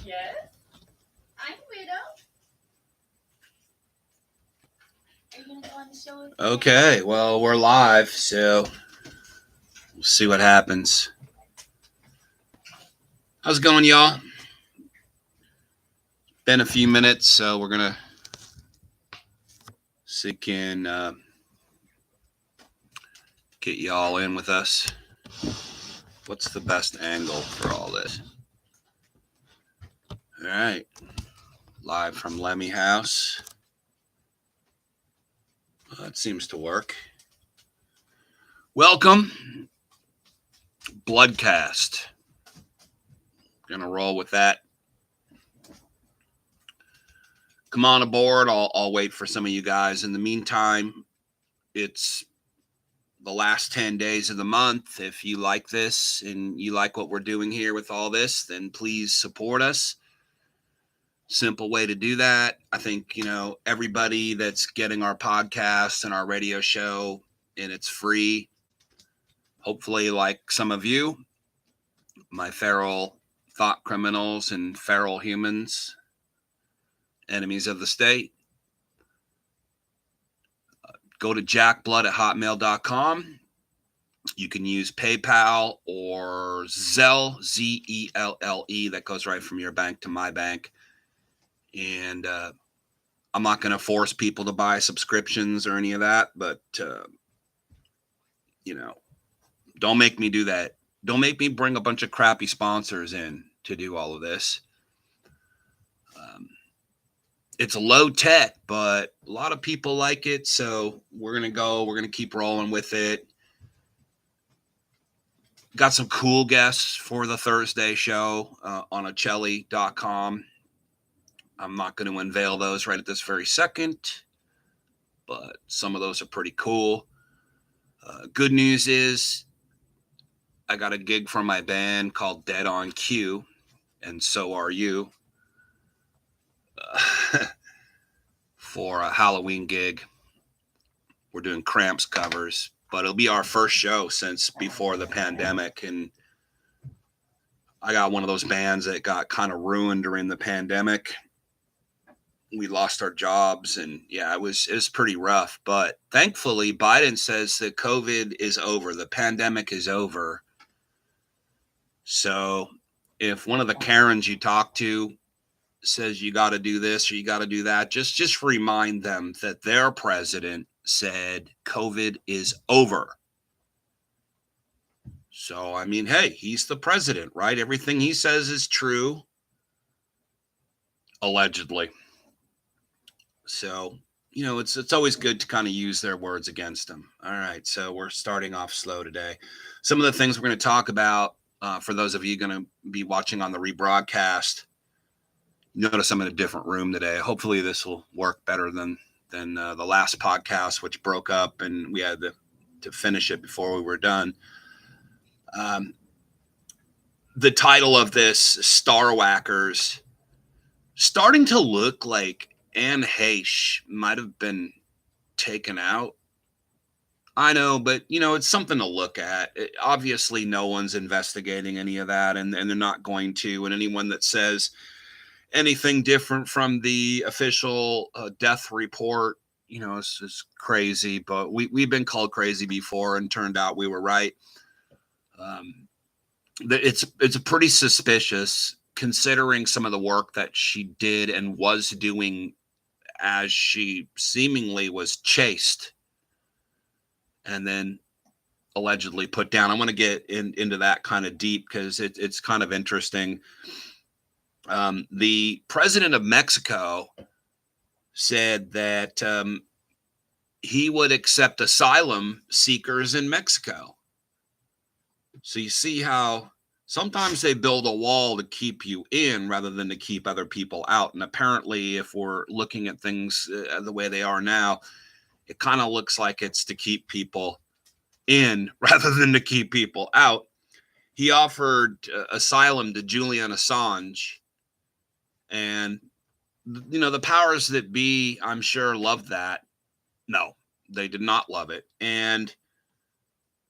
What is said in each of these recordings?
Yes, I'm Widow. Are you going to go on the show with me? Okay, well, we're live, so we'll see what happens. How's it going, y'all? Been a few minutes, so we're going to see if we can get y'all in with us. What's the best angle for all this? All right, live from Lemmy House. Well, that seems to work. Welcome, Bloodcast. Gonna roll with that. Come on aboard. I'll wait for some of you guys. In the meantime, it's the last 10 days of the month. If you like this and you like what we're doing here with all this, then please support us. Simple way to do that. I think, everybody that's getting our podcast and our radio show, and it's free. Hopefully, like some of you, my feral thought criminals and feral humans, enemies of the state, go to jackblood@hotmail.com. You can use PayPal or Zelle, Zelle. That goes right from your bank to my bank. And I'm not going to force people to buy subscriptions or any of that, but, don't make me do that. Don't make me bring a bunch of crappy sponsors in to do all of this. It's low tech, but a lot of people like it. So we're going to keep rolling with it. Got some cool guests for the Thursday show on achelli.com. I'm not going to unveil those right at this very second, but some of those are pretty cool. Good news is I got a gig from my band called Dead on Cue, and so are you, for a Halloween gig. We're doing Cramps covers, but it'll be our first show since before the pandemic, and I got one of those bands that got kind of ruined during the pandemic. We lost our jobs, and it was pretty rough. But thankfully, Biden says that COVID is over. The pandemic is over. So if one of the Karens you talk to says you got to do this or you got to do that, just remind them that their president said COVID is over. So, I mean, hey, he's the president, right? Everything he says is true. Allegedly. So, it's always good to kind of use their words against them. All right, so we're starting off slow today. Some of the things we're going to talk about, for those of you going to be watching on the rebroadcast, notice I'm in a different room today. Hopefully this will work better than the last podcast, which broke up and we had to finish it before we were done. The title of this, Star Whackers, starting to look like Anne Heche might have been taken out. I know, but, it's something to look at. Obviously, no one's investigating any of that, and they're not going to. And anyone that says anything different from the official death report, it's just crazy. But we've been called crazy before, and turned out we were right. It's pretty suspicious, considering some of the work that she did and was doing as she seemingly was chased and then allegedly put down. I want to get into that kind of deep because it's kind of interesting. The president of Mexico said that he would accept asylum seekers in Mexico. So you see how sometimes they build a wall to keep you in rather than to keep other people out. And apparently, if we're looking at things the way they are now, it kind of looks like it's to keep people in rather than to keep people out. He offered asylum to Julian Assange. And, the powers that be, I'm sure, loved that. No, they did not love it. And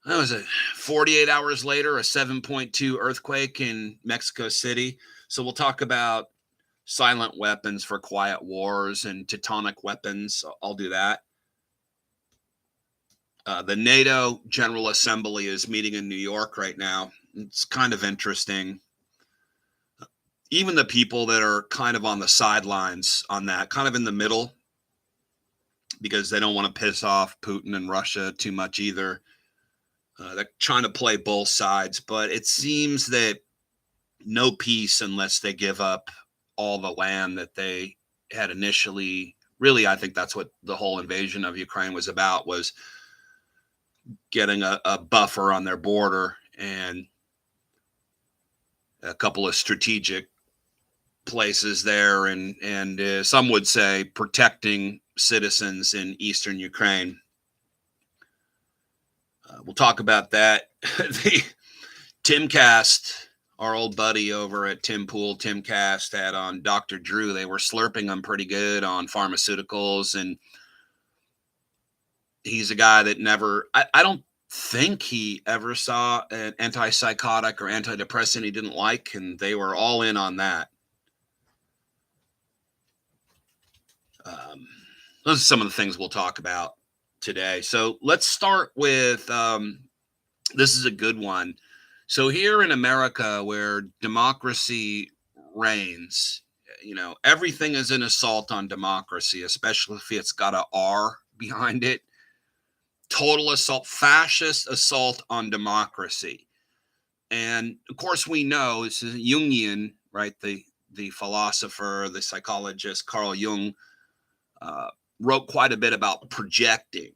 that was 48 hours later, a 7.2 earthquake in Mexico City. So we'll talk about silent weapons for quiet wars and Teutonic weapons. I'll do that. The NATO General Assembly is meeting in New York right now. It's kind of interesting. Even the people that are kind of on the sidelines on that, kind of in the middle, because they don't want to piss off Putin and Russia too much either. They're trying to play both sides, but it seems that no peace unless they give up all the land that they had initially. Really, I think that's what the whole invasion of Ukraine was about, was getting a buffer on their border and a couple of strategic places there, and some would say protecting citizens in eastern Ukraine. We'll talk about that. The Timcast, our old buddy over at Tim Pool, Timcast, had on Dr. Drew. They were slurping them pretty good on pharmaceuticals, and he's a guy that never, I don't think he ever saw an antipsychotic or antidepressant he didn't like, and they were all in on that. Those are some of the things we'll talk about today. So let's start with, this is a good one. So here in America, where democracy reigns, everything is an assault on democracy, especially if it's got an R behind it. Total assault, fascist assault on democracy. And of course, we know this is Jungian, right? The philosopher, the psychologist Carl Jung wrote quite a bit about projecting.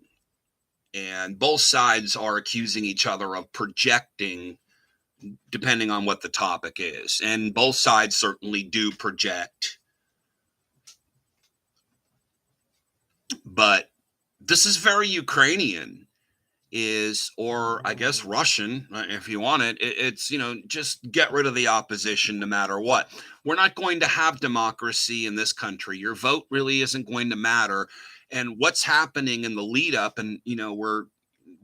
And both sides are accusing each other of projecting, depending on what the topic is. And both sides certainly do project. But this is very Ukrainian, or I guess Russian, if you want it. It's, just get rid of the opposition no matter what. We're not going to have democracy in this country. Your vote really isn't going to matter. And what's happening in the lead up, and, we're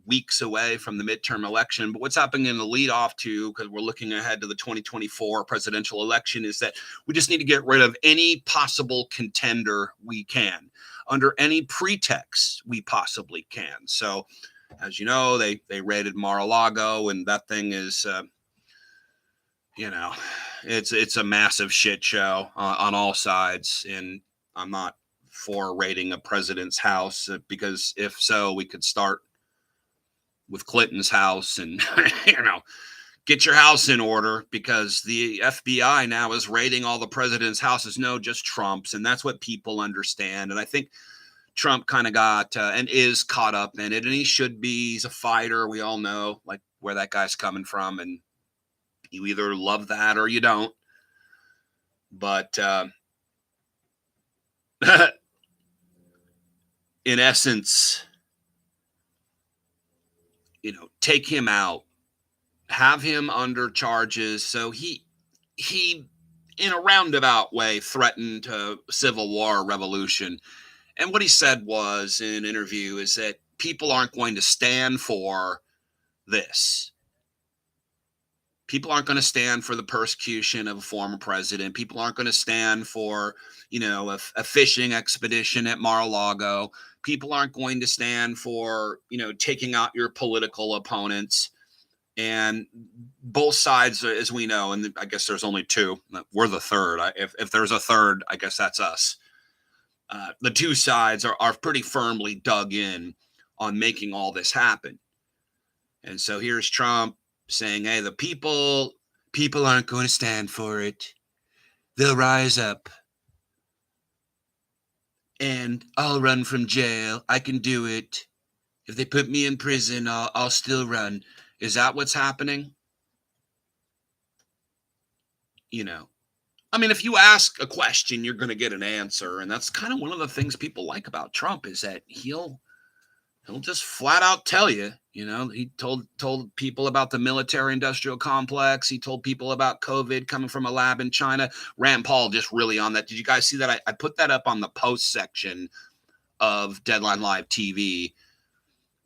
weeks away from the midterm election, but what's happening in the lead off to, because we're looking ahead to the 2024 presidential election, is that we just need to get rid of any possible contender we can, under any pretext we possibly can. So, as you know, they raided Mar-a-Lago, and that thing is, it's a massive shit show on all sides. And I'm not for raiding a president's house, because if so, we could start with Clinton's house and, get your house in order, because the FBI now is raiding all the president's houses. No, just Trump's. And that's what people understand. And I think Trump kind of got and is caught up in it, and he should be. He's a fighter. We all know like where that guy's coming from, and you either love that or you don't. But in essence, take him out, have him under charges. So he in a roundabout way threatened a civil war, revolution. And what he said was in an interview is that people aren't going to stand for this. People aren't going to stand for the persecution of a former president. People aren't going to stand for, a fishing expedition at Mar-a-Lago. People aren't going to stand for, taking out your political opponents. And both sides, as we know, and I guess there's only two. We're the third. If there's a third, I guess that's us. The two sides are pretty firmly dug in on making all this happen. And so here's Trump saying, hey, the people aren't going to stand for it. They'll rise up. And I'll run from jail. I can do it. If they put me in prison, I'll still run. Is that what's happening? I mean, if you ask a question, you're going to get an answer. And that's kind of one of the things people like about Trump, is that he'll just flat out tell you. He told people about the military industrial complex. He told people about COVID coming from a lab in China. Rand Paul just really on that. Did you guys see that? I put that up on the post section of Deadline Live TV,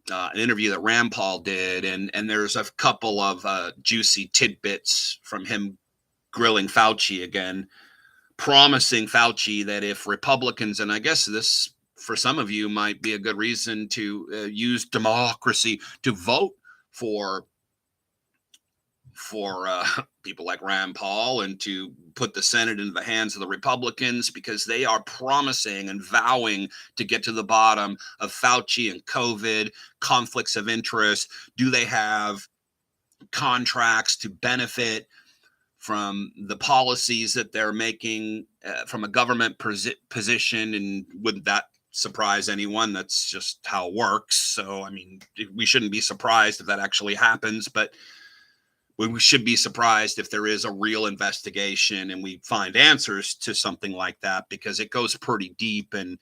an interview that Rand Paul did. And there's a couple of juicy tidbits from him grilling Fauci again, promising Fauci that if Republicans, and I guess this for some of you might be a good reason to use democracy to vote for people like Rand Paul and to put the Senate into the hands of the Republicans, because they are promising and vowing to get to the bottom of Fauci and COVID, conflicts of interest. Do they have contracts to benefit from the policies that they're making from a government position? And wouldn't that surprise anyone? That's just how it works. So, I mean, we shouldn't be surprised if that actually happens, but we should be surprised if there is a real investigation and we find answers to something like that, because it goes pretty deep. And,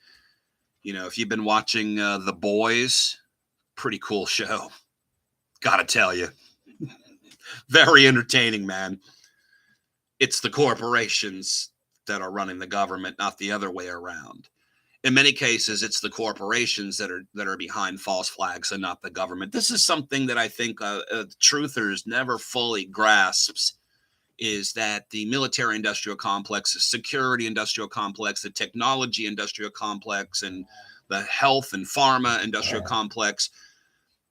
you know, if you've been watching The Boys, pretty cool show. Gotta tell you. Very entertaining, man. It's the corporations that are running the government, not the other way around. In many cases, it's the corporations that are behind false flags and not the government. This is something that I think truthers never fully grasps, is that the military industrial complex, the security industrial complex, the technology industrial complex, and the health and pharma industrial complex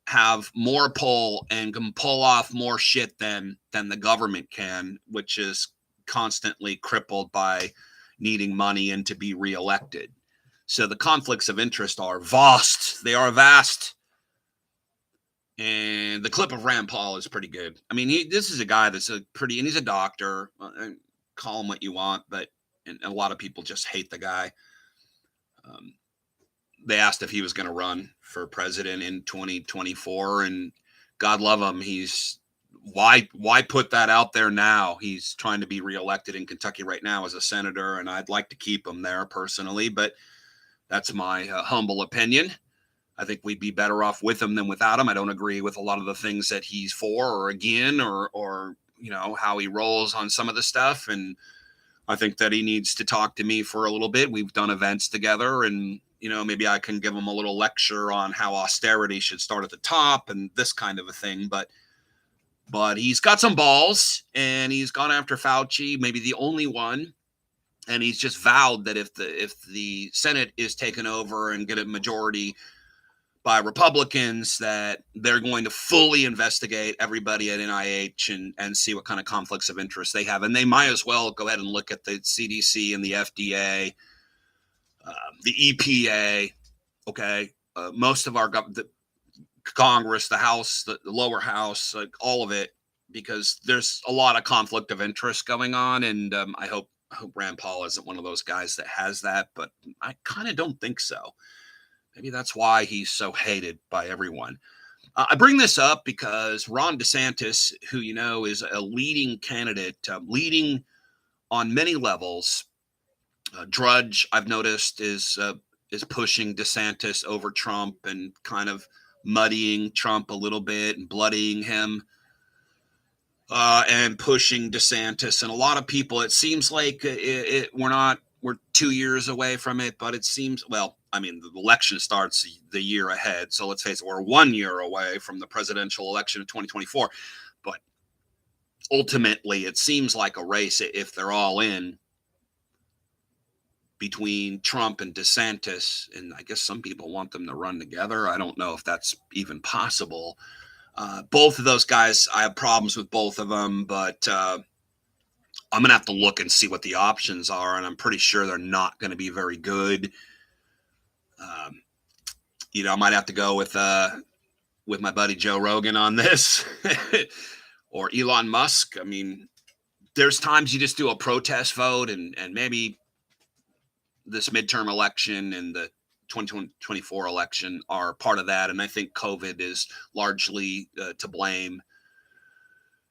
have more pull and can pull off more shit than the government can, which is constantly crippled by needing money and to be reelected. So the conflicts of interest are vast. They are vast. And the clip of Rand Paul is pretty good. I mean, this is a guy that's and he's a doctor. Call him what you want, but and a lot of people just hate the guy. They asked if he was going to run for president in 2024, and God love him. Why put that out there now? He's trying to be reelected in Kentucky right now as a senator, and I'd like to keep him there personally, but that's my humble opinion. I think we'd be better off with him than without him. I don't agree with a lot of the things that he's for or again, or you know, how he rolls on some of the stuff. And I think that he needs to talk to me for a little bit. We've done events together, and you know, maybe I can give him a little lecture on how austerity should start at the top and this kind of a thing. But he's got some balls, and he's gone after Fauci, maybe the only one. And he's just vowed that if the Senate is taken over and get a majority by Republicans, that they're going to fully investigate everybody at NIH and see what kind of conflicts of interest they have. And they might as well go ahead and look at the CDC and the FDA, the EPA. Okay, most of the Congress, the House, the lower house, like all of it, because there's a lot of conflict of interest going on. And I hope Rand Paul isn't one of those guys that has that, but I kind of don't think so. Maybe that's why he's so hated by everyone. I bring this up because Ron Desantis, who you know is a leading candidate, leading on many levels. Drudge, I've noticed, is pushing DeSantis over Trump and kind of muddying Trump a little bit and bloodying him. And pushing DeSantis, and a lot of people, it seems like we're 2 years away from it, but it seems, well, I mean, the election starts the year ahead. So let's face it, we're 1 year away from the presidential election of 2024. But ultimately, it seems like a race, if they're all in, between Trump and DeSantis. And I guess some people want them to run together. I don't know if that's even possible. Both of those guys, I have problems with both of them, but I'm going to have to look and see what the options are, and I'm pretty sure they're not going to be very good. You know, I might have to go with my buddy Joe Rogan on this, or Elon Musk. I mean, there's times you just do a protest vote, and maybe this midterm election and the 2024 election are part of that. And I think COVID is largely to blame.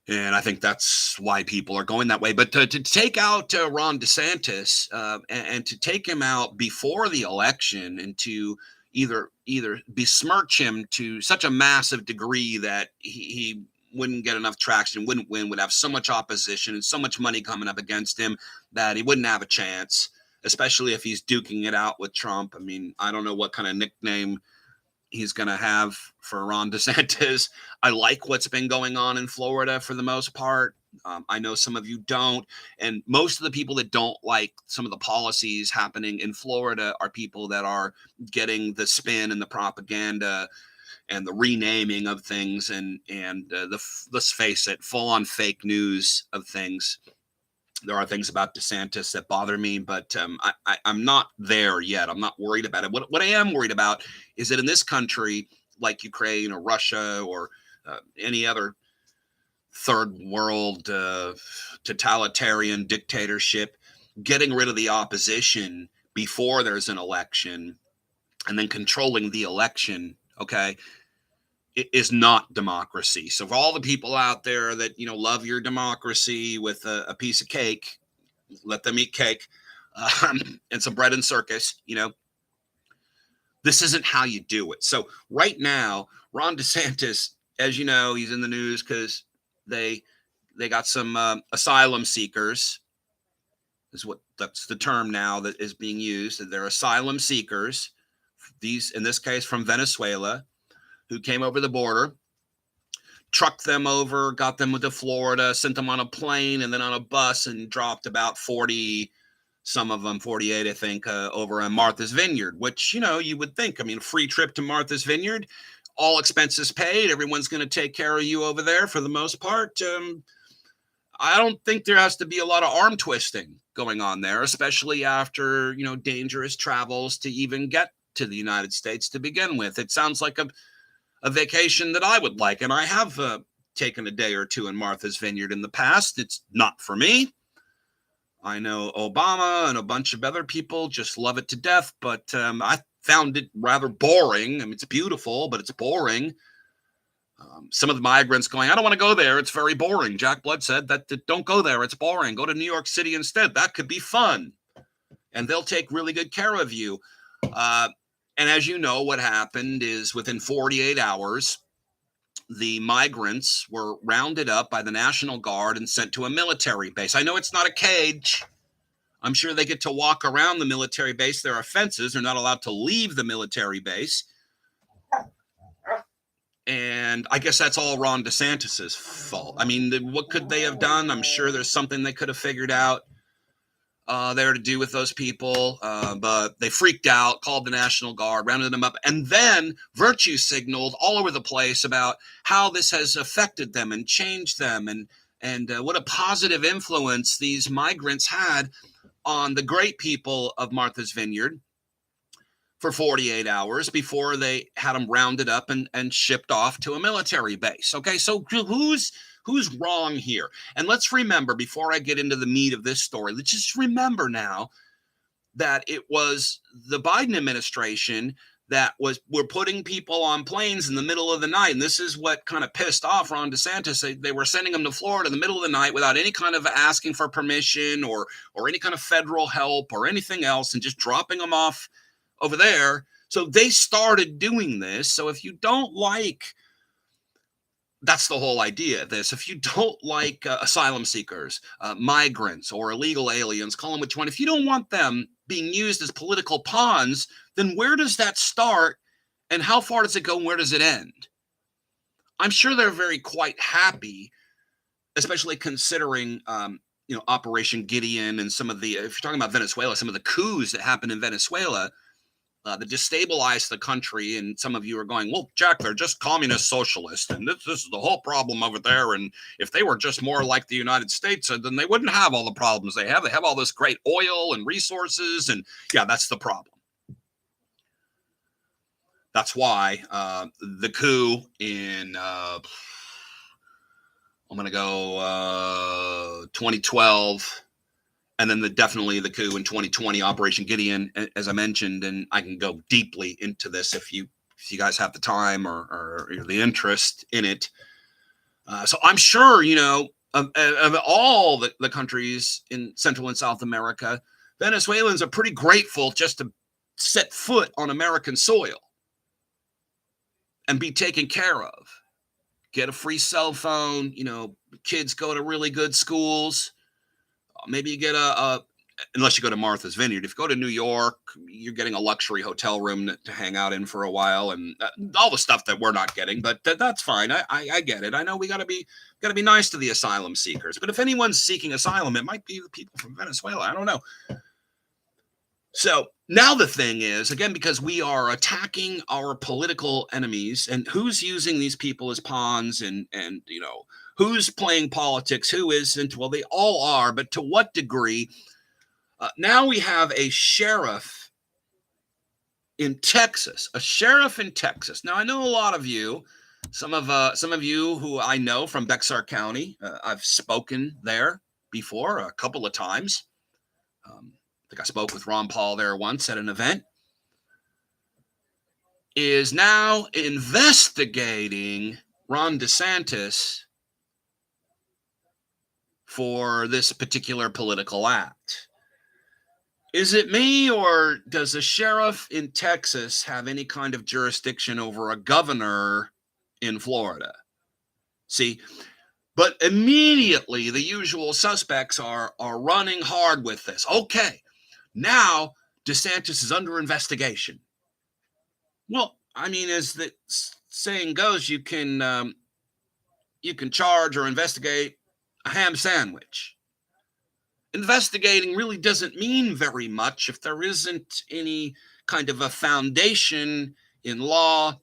And I think that's why people are going that way. But to take out Ron DeSantis and to take him out before the election, and to either besmirch him to such a massive degree that he wouldn't get enough traction, wouldn't win, would have so much opposition and so much money coming up against him that he wouldn't have a chance, especially if he's duking it out with Trump. I mean, I don't know what kind of nickname he's going to have for Ron DeSantis. I like what's been going on in Florida for the most part. I know some of you don't. And most of the people that don't like some of the policies happening in Florida are people that are getting the spin and the propaganda and the renaming of things and let's face it, full on fake news of things. There are things about DeSantis that bother me, but I'm not there yet. I'm not worried about it. What I am worried about is that in this country, like Ukraine or Russia or any other third world totalitarian dictatorship, getting rid of the opposition before there's an election and then controlling the election, okay, is not democracy. So for all the people out there that, love your democracy with a piece of cake, let them eat cake and some bread and circus, this isn't how you do it. So right now, Ron DeSantis, as you know, he's in the news because they got some asylum seekers, that's the term now that is being used. They're asylum seekers, these, in this case, from Venezuela, who came over the border, trucked them over, got them to Florida, sent them on a plane and then on a bus and dropped about 40, some of them 48, I think, over on Martha's Vineyard, which, you would think, a free trip to Martha's Vineyard, all expenses paid. Everyone's going to take care of you over there for the most part. I don't think there has to be a lot of arm twisting going on there, especially after, dangerous travels to even get to the United States to begin with. It sounds like a vacation that I would like. And I have taken a day or two in Martha's Vineyard in the past. It's not for me. I know Obama and a bunch of other people just love it to death, but I found it rather boring. It's beautiful, but it's boring. Some of the migrants going, I don't want to go there. It's very boring. Jack Blood said that don't go there. It's boring. Go to New York City instead. That could be fun. And they'll take really good care of you. And as you know, what happened is within 48 hours, the migrants were rounded up by the National Guard and sent to a military base. I know it's not a cage. I'm sure they get to walk around the military base. There are fences. They're not allowed to leave the military base. And I guess that's all Ron DeSantis's fault. What could they have done? I'm sure there's something they could have figured out there to do with those people, but they freaked out, called the National Guard, rounded them up, and then virtue signaled all over the place about how this has affected them and changed them, and what a positive influence these migrants had on the great people of Martha's Vineyard for 48 hours before they had them rounded up and shipped off to a military base. Okay, so who's wrong here? And let's remember, before I get into the meat of this story, let's just remember now that it was the Biden administration that were putting people on planes in the middle of the night. And this is what kind of pissed off Ron DeSantis. They were sending them to Florida in the middle of the night without any kind of asking for permission or any kind of federal help or anything else, and just dropping them off over there. So they started doing this. So if you don't like, that's the whole idea of this. If you don't like asylum seekers, migrants, or illegal aliens, call them which one, if you don't want them being used as political pawns, then where does that start and how far does it go and where does it end? I'm sure they're very quite happy, especially considering, Operation Gideon and some of the, if you're talking about Venezuela, some of the coups that happened in Venezuela, that destabilized the country. And some of you are going, well, Jack, they're just communist socialists, and this is the whole problem over there. And if they were just more like the United States, then they wouldn't have all the problems they have. They have all this great oil and resources. And yeah, that's the problem. That's why the coup in, I'm going to go 2012, and then definitely the coup in 2020, Operation Gideon, as I mentioned, and I can go deeply into this if you guys have the time or the interest in it. So I'm sure, of all the countries in Central and South America, Venezuelans are pretty grateful just to set foot on American soil and be taken care of. Get a free cell phone, kids go to really good schools. Maybe you get a unless you go to Martha's Vineyard. If you go to New York, you're getting a luxury hotel room to hang out in for a while, and all the stuff that we're not getting. But that's fine. I get it. I know we got to be nice to the asylum seekers. But if anyone's seeking asylum, it might be the people from Venezuela. I don't know. So now the thing is, again, because we are attacking our political enemies, and who's using these people as pawns, and who's playing politics, who isn't? Well, they all are, but to what degree? Now we have a sheriff in Texas. A sheriff in Texas. Now I know a lot of you, some of you who I know from Bexar County. I've spoken there before a couple of times. I think I spoke with Ron Paul there once at an event, is now investigating Ron Desantis for this particular political act. Is it me, or does the sheriff in Texas have any kind of jurisdiction over a governor in Florida? See, but immediately the usual suspects are running hard with this. Okay. Now, DeSantis is under investigation. Well, I mean, as the saying goes, you can charge or investigate a ham sandwich. Investigating really doesn't mean very much if there isn't any kind of a foundation in law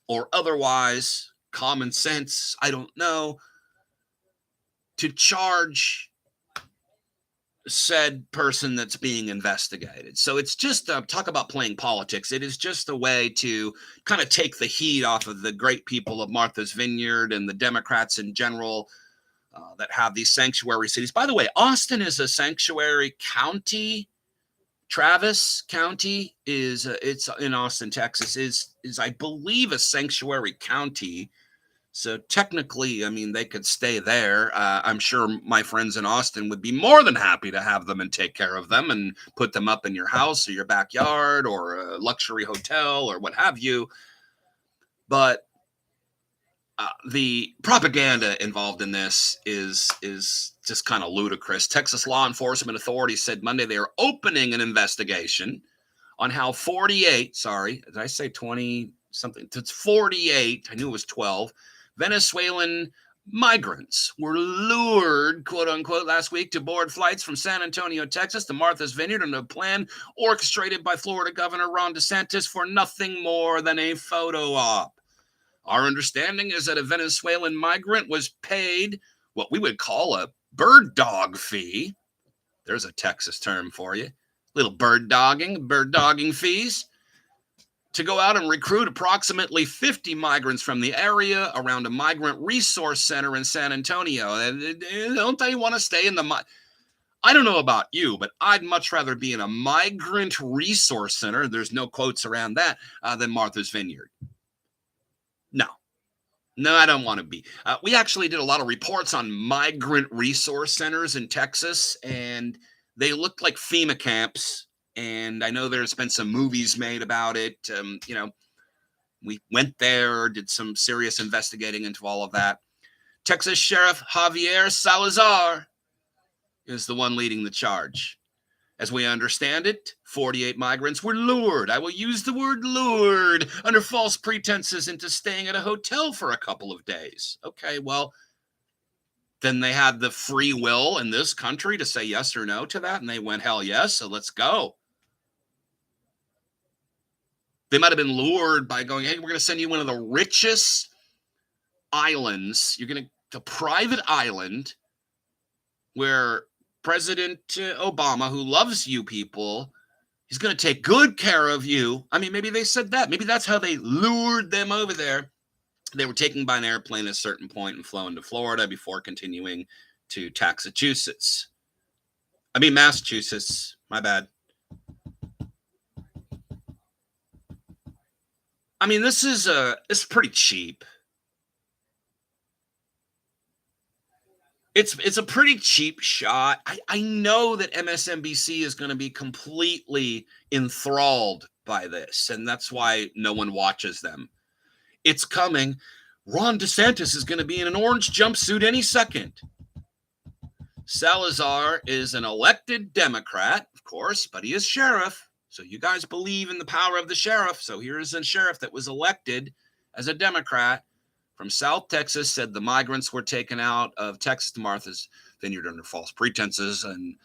or otherwise, common sense, I don't know, to charge said person that's being investigated. So it's just talk about playing politics. It is just a way to kind of take the heat off of the great people of Martha's Vineyard and the Democrats in general that have these sanctuary cities. By the way, Austin is a sanctuary county. Travis County is it's in Austin, Texas, is I believe a sanctuary county. So technically, I mean, they could stay there. I'm sure my friends in Austin would be more than happy to have them and take care of them and put them up in your house or your backyard or a luxury hotel or what have you. But the propaganda involved in this is just kind of ludicrous. Texas law enforcement authorities said Monday they are opening an investigation on how 48, sorry, did I say 20 something? It's 48, I knew it was 12, Venezuelan migrants were lured, quote unquote, last week to board flights from San Antonio, Texas to Martha's Vineyard in a plan orchestrated by Florida Governor Ron DeSantis for nothing more than a photo op. Our understanding is that a Venezuelan migrant was paid what we would call a bird dog fee. There's a Texas term for you. Little bird dogging fees to go out and recruit approximately 50 migrants from the area around a migrant resource center in San Antonio. Don't they want to stay in the... I don't know about you, but I'd much rather be in a migrant resource center, there's no quotes around that, than Martha's Vineyard. No, I don't want to be. We actually did a lot of reports on migrant resource centers in Texas, and they looked like FEMA camps. And I know there's been some movies made about it. We went there, did some serious investigating into all of that. Texas Sheriff Javier Salazar is the one leading the charge. As we understand it, 48 migrants were lured. I will use the word lured under false pretenses into staying at a hotel for a couple of days. Okay, well, then they had the free will in this country to say yes or no to that, and they went, hell yes, so let's go. They might have been lured by going, hey, we're going to send you one of the richest islands. You're going to a private island where President Obama, who loves you people, he's going to take good care of you. I mean, maybe they said that. Maybe that's how they lured them over there. They were taken by an airplane at a certain point and flown to Florida before continuing to Massachusetts. My bad. I mean, this is pretty cheap. It's a pretty cheap shot. I know that MSNBC is going to be completely enthralled by this, and that's why no one watches them. It's coming. Ron DeSantis is going to be in an orange jumpsuit any second. Salazar is an elected Democrat, of course, but he is sheriff. So you guys believe in the power of the sheriff. So here's a sheriff that was elected as a Democrat from South Texas, said the migrants were taken out of Texas to Martha's Vineyard under false pretenses, and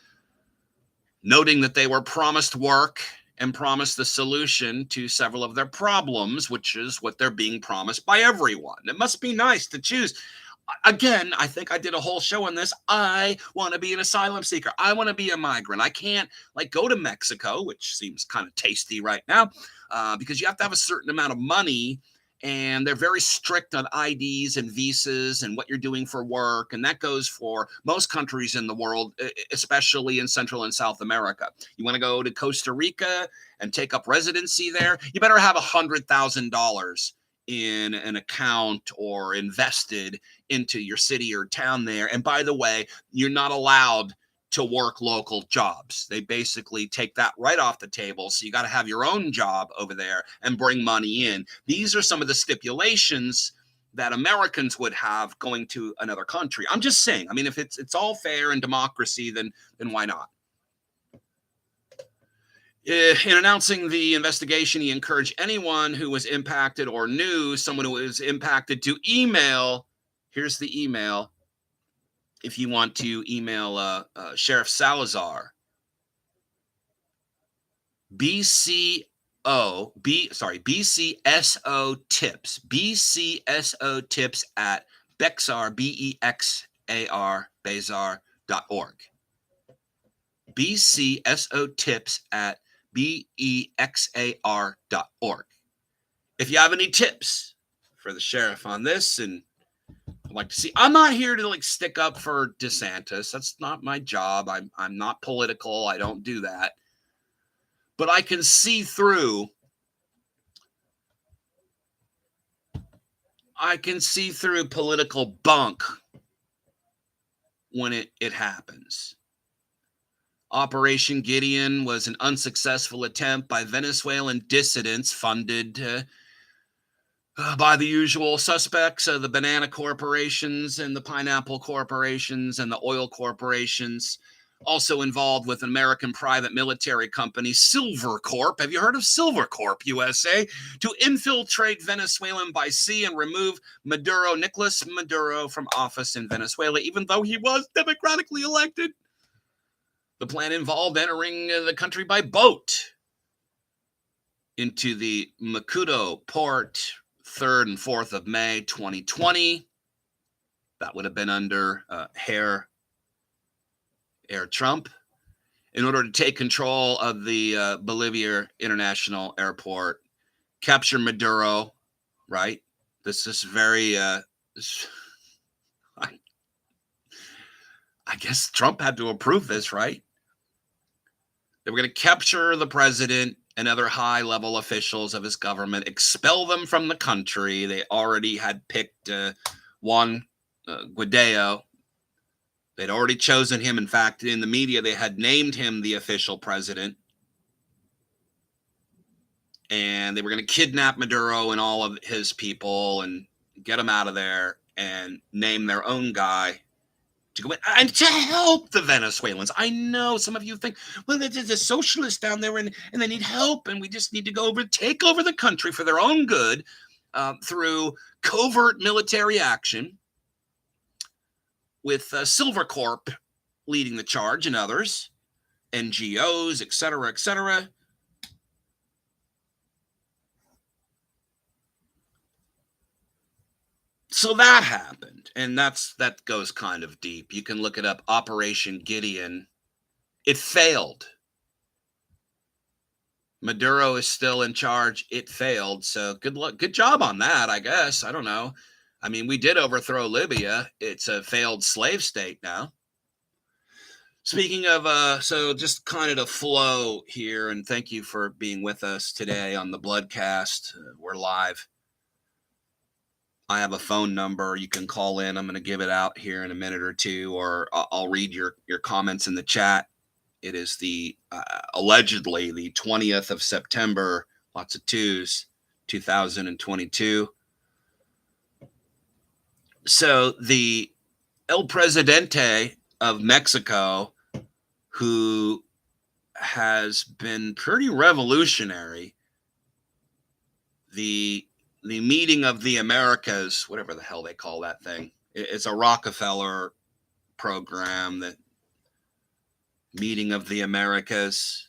noting that they were promised work and promised the solution to several of their problems, which is what they're being promised by everyone. It must be nice to choose. Again, I think I did a whole show on this. I want to be an asylum seeker. I want to be a migrant. I can't go to Mexico, which seems kind of tasty right now, because you have to have a certain amount of money, and they're very strict on IDs and visas and what you're doing for work. And that goes for most countries in the world, especially in Central and South America. You want to go to Costa Rica and take up residency there, you better have $100,000 in an account or invested into your city or town there. And by the way, you're not allowed to work local jobs. They basically take that right off the table. So you got to have your own job over there and bring money in. These are some of the stipulations that Americans would have going to another country. I'm just saying, I mean, if it's all fair and democracy, then why not? In announcing the investigation, he encouraged anyone who was impacted or knew someone who was impacted to email. Here's the email. If you want to email Sheriff Salazar, BCSO tips at Bexar, BEXAR, Bezar.org. BCSO tips at BEXAR.org. If you have any tips for the sheriff on this, and I'd like to see, I'm not here to stick up for Desantis. That's not my job. I'm not political. I don't do that. But I can see through political bunk when it happens. Operation Gideon was an unsuccessful attempt by Venezuelan dissidents funded by the usual suspects, the banana corporations and the pineapple corporations and the oil corporations, also involved with an American private military company, Silver Corp. Have you heard of Silver Corp USA? To infiltrate Venezuelan by sea and remove Nicolas Maduro, from office in Venezuela, even though he was democratically elected. The plan involved entering the country by boat into the Macuto port 3rd and 4th of May 2020. That would have been under Herr Trump, in order to take control of the Bolivia International Airport, capture Maduro, right? This is very, I guess Trump had to approve this, right? They were going to capture the president and other high-level officials of his government, expel them from the country. They already had picked Juan Guaido. They'd already chosen him. In fact, in the media, they had named him the official president. And they were going to kidnap Maduro and all of his people and get him out of there and name their own guy to go in and to help the Venezuelans. I know some of you think, well, there's a socialist down there and they need help, and we just need to take over the country for their own good through covert military action, with Silver Corp leading the charge and others, NGOs, et cetera, et cetera. So that happened, and that goes kind of deep. You can look it up, Operation Gideon. It failed. Maduro is still in charge. It failed. So good luck. Good job on that, I guess. I don't know. I mean, we did overthrow Libya. It's a failed slave state now. Speaking of, so just kind of to flow here, and thank you for being with us today on the Bloodcast. We're live. I have a phone number. You can call in. I'm going to give it out here in a minute or two, or I'll read your comments in the chat. It is the allegedly the 20th of September, lots of twos, 2022. So the El Presidente of Mexico, who has been pretty revolutionary. The meeting of the Americas, whatever the hell they call that thing. It's a Rockefeller program, that meeting of the Americas,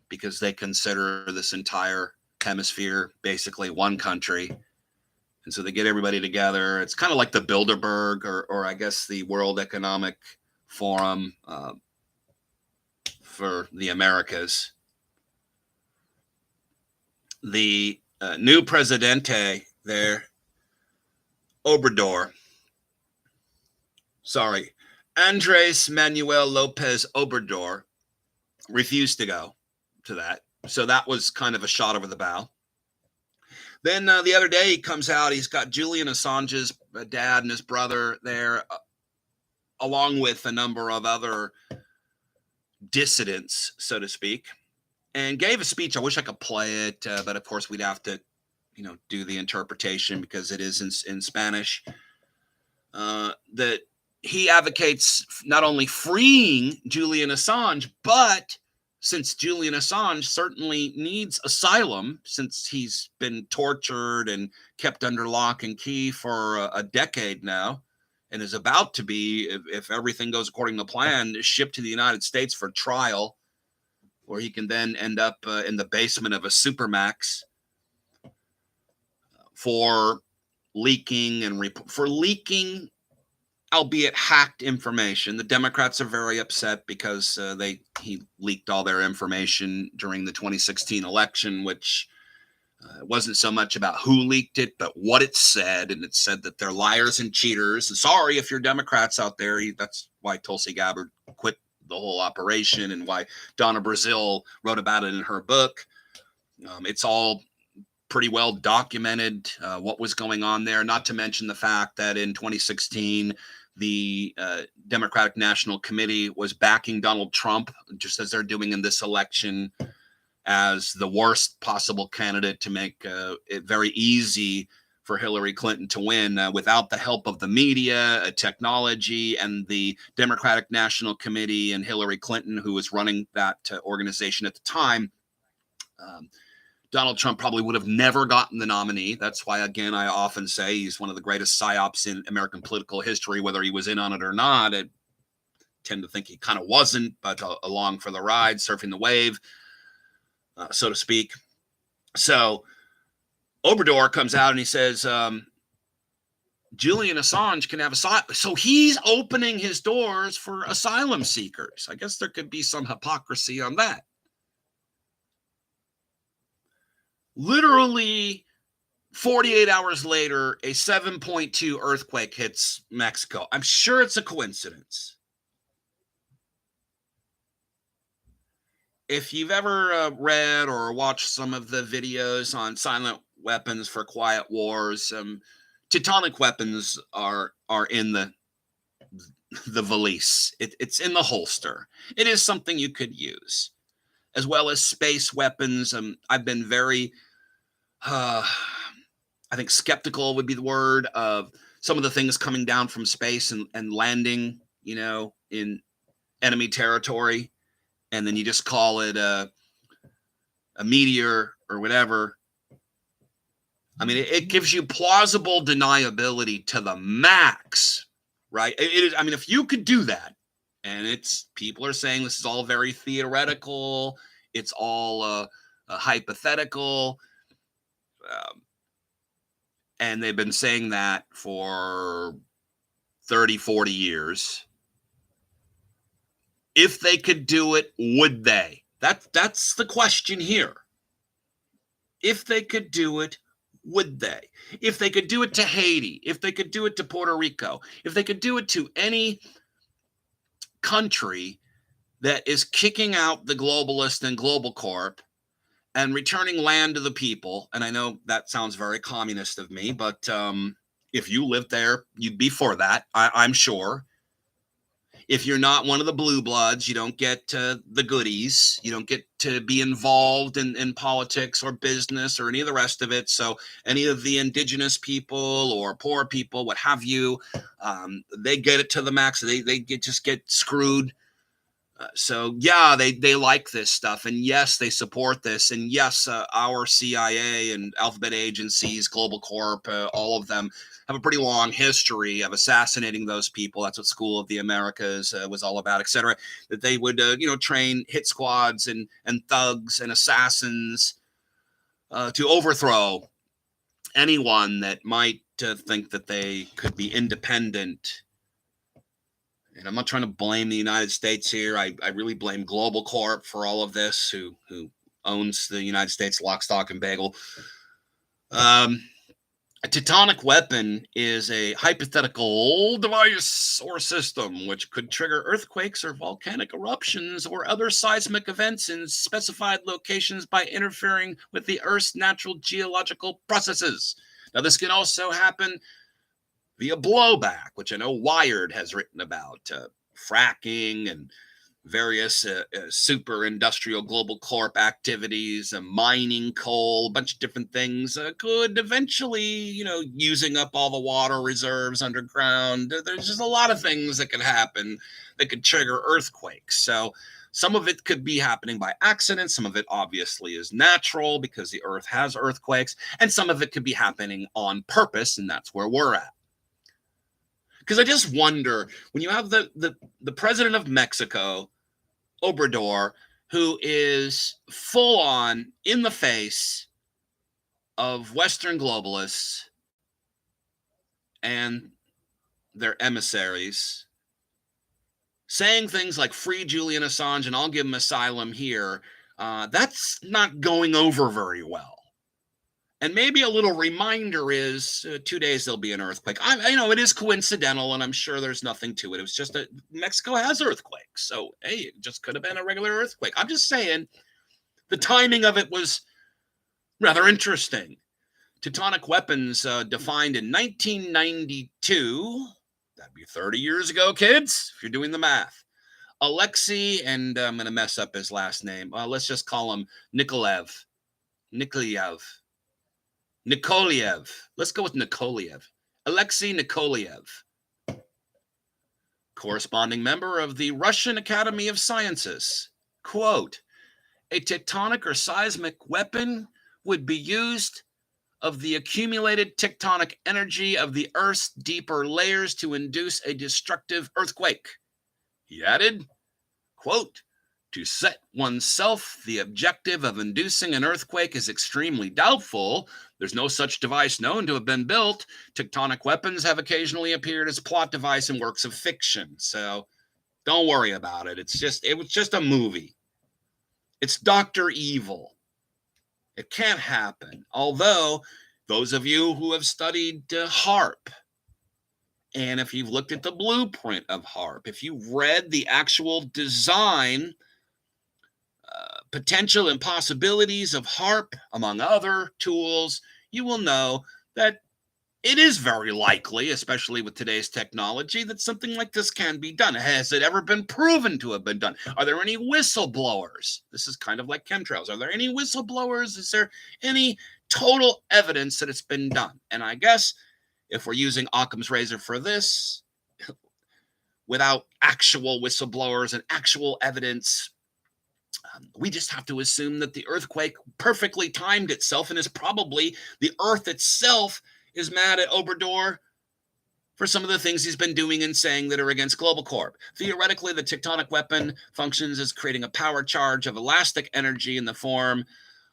because they consider this entire hemisphere basically one country. And so they get everybody together. It's kind of like the Bilderberg, or I guess the World Economic Forum for the Americas. The new presidente there, Andres Manuel Lopez Obrador, refused to go to that. So that was kind of a shot over the bow. Then the other day he comes out, he's got Julian Assange's dad and his brother there, along with a number of other dissidents, so to speak, and gave a speech. I wish I could play it, but of course we'd have to, do the interpretation because it is in Spanish. That he advocates not only freeing Julian Assange, but since Julian Assange certainly needs asylum, since he's been tortured and kept under lock and key for a decade now, and is about to be, if everything goes according to plan, shipped to the United States for trial, where he can then end up in the basement of a supermax for leaking albeit hacked information. The Democrats are very upset because he leaked all their information during the 2016 election, which wasn't so much about who leaked it, but what it said. And it said that they're liars and cheaters. And sorry if you're Democrats out there. That's why Tulsi Gabbard quit the whole operation, and why Donna Brazile wrote about it in her book. It's all pretty well documented what was going on there, not to mention the fact that in 2016, the Democratic National Committee was backing Donald Trump, just as they're doing in this election, as the worst possible candidate to make it very easy for Hillary Clinton to win without the help of the media, technology, and the Democratic National Committee and Hillary Clinton, who was running that organization at the time. Donald Trump probably would have never gotten the nominee. That's why, again, I often say he's one of the greatest psyops in American political history, whether he was in on it or not. I tend to think he kind of wasn't, but along for the ride, surfing the wave, so to speak. So Obrador comes out and he says, Julian Assange can have asylum. So he's opening his doors for asylum seekers. I guess there could be some hypocrisy on that. Literally 48 hours later, a 7.2 earthquake hits Mexico. I'm sure it's a coincidence. If you've ever read or watched some of the videos on silent weapons for quiet wars, Teutonic weapons are in the valise. It's in the holster. It is something you could use, as well as space weapons. I've been very I think skeptical would be the word, of some of the things coming down from space and landing, in enemy territory. And then you just call it a meteor or whatever. I mean, it gives you plausible deniability to the max, right? It is. I mean, if you could do that, and people are saying this is all very theoretical, it's all hypothetical. And they've been saying that for 30, 40 years. If they could do it, would they? That's the question here. If they could do it, would they? If they could do it to Haiti, if they could do it to Puerto Rico, if they could do it to any country that is kicking out the globalist and global corp and returning land to the people, and I know that sounds very communist of me, but if you lived there, you'd be for that, I'm sure. if you're not one of the blue bloods, you don't get the goodies. You don't get to be involved in politics or business or any of the rest of it. So any of the indigenous people or poor people, what have you, they get it to the max. They just get screwed. So yeah, they like this stuff, and yes, they support this, and yes, our CIA and alphabet agencies, Global Corp, all of them have a pretty long history of assassinating those people. That's what School of the Americas was all about, etc. That they would train hit squads and thugs and assassins to overthrow anyone that might think that they could be independent. And I'm not trying to blame the United States here. I really blame Global Corp for all of this, who owns the United States lock, stock, and bagel. A tectonic weapon is a hypothetical device or system which could trigger earthquakes or volcanic eruptions or other seismic events in specified locations by interfering with the Earth's natural geological processes. Now, this can also happen via blowback, which I know Wired has written about, fracking and various super industrial Global Corp activities, mining coal, a bunch of different things could eventually, using up all the water reserves underground. There's just a lot of things that could happen that could trigger earthquakes. So some of it could be happening by accident. Some of it obviously is natural because the Earth has earthquakes, and some of it could be happening on purpose, and that's where we're at. Because I just wonder, when you have the president of Mexico, Obrador, who is full on in the face of Western globalists and their emissaries, saying things like free Julian Assange and I'll give him asylum here, that's not going over very well. And maybe a little reminder is 2 days there'll be an earthquake. It is coincidental, and I'm sure there's nothing to it. It was just that Mexico has earthquakes. So, hey, it just could have been a regular earthquake. I'm just saying the timing of it was rather interesting. Tectonic weapons defined in 1992. That'd be 30 years ago, kids, if you're doing the math. Alexei, and I'm going to mess up his last name. Let's just call him Nikoliev. Nikoliev. Let's go with Nikoliev. Alexei Nikoliev, corresponding member of the Russian Academy of Sciences. Quote, a tectonic or seismic weapon would be used of the accumulated tectonic energy of the Earth's deeper layers to induce a destructive earthquake. He added, quote, to set oneself the objective of inducing an earthquake is extremely doubtful. There's no such device known to have been built. Tectonic weapons have occasionally appeared as a plot device in works of fiction. So don't worry about it. It was just a movie. It's Dr. Evil. It can't happen. Although those of you who have studied HAARP, and if you've looked at the blueprint of HAARP, if you've read the actual design potential and possibilities of HAARP, among other tools, you will know that it is very likely, especially with today's technology, that something like this can be done. Has it ever been proven to have been done? Are there any whistleblowers? This is kind of like chemtrails. Are there any whistleblowers? Is there any total evidence that it's been done? And I guess if we're using Occam's razor for this, without actual whistleblowers and actual evidence, we just have to assume that the earthquake perfectly timed itself, and is probably the Earth itself is mad at Obrador for some of the things he's been doing and saying that are against Global Corp. Theoretically, the tectonic weapon functions as creating a power charge of elastic energy in the form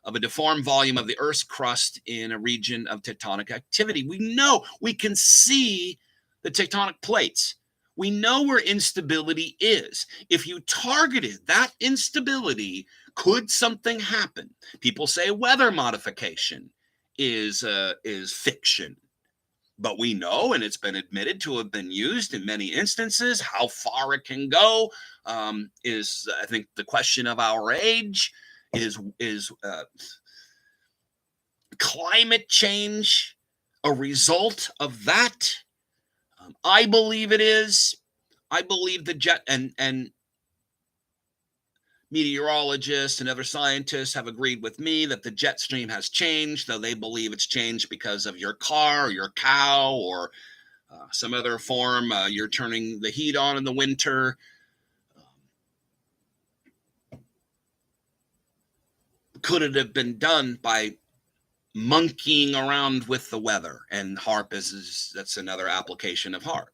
of a deformed volume of the Earth's crust in a region of tectonic activity. We know, we can see the tectonic plates. We know where instability is. If you targeted that instability, could something happen? People say weather modification is fiction. But we know, and it's been admitted to have been used in many instances. How far it can go is, I think, the question of our age. Is climate change a result of that? I believe it is. I believe the jet and meteorologists and other scientists have agreed with me that the jet stream has changed, though they believe it's changed because of your car or your cow or some other form. You're turning the heat on in the winter. Could it have been done by monkeying around with the weather? And HARP that's another application of HARP.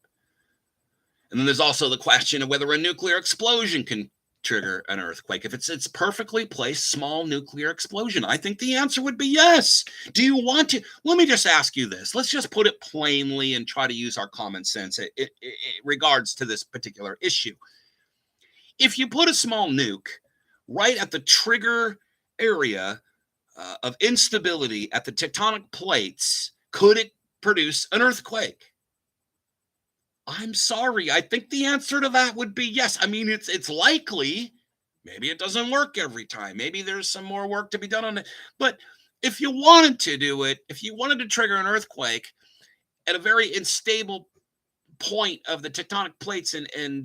And then there's also the question of whether a nuclear explosion can trigger an earthquake. If it's perfectly placed small nuclear explosion, I think the answer would be yes. Do you want to? Let me just ask you this. Let's just put it plainly and try to use our common sense in regards to this particular issue. If you put a small nuke right at the trigger area of instability at the tectonic plates, could it produce an earthquake? I'm sorry. I think the answer to that would be yes. I mean, it's likely. Maybe it doesn't work every time. Maybe there's some more work to be done on it. But if you wanted to do it, if you wanted to trigger an earthquake at a very unstable point of the tectonic plates in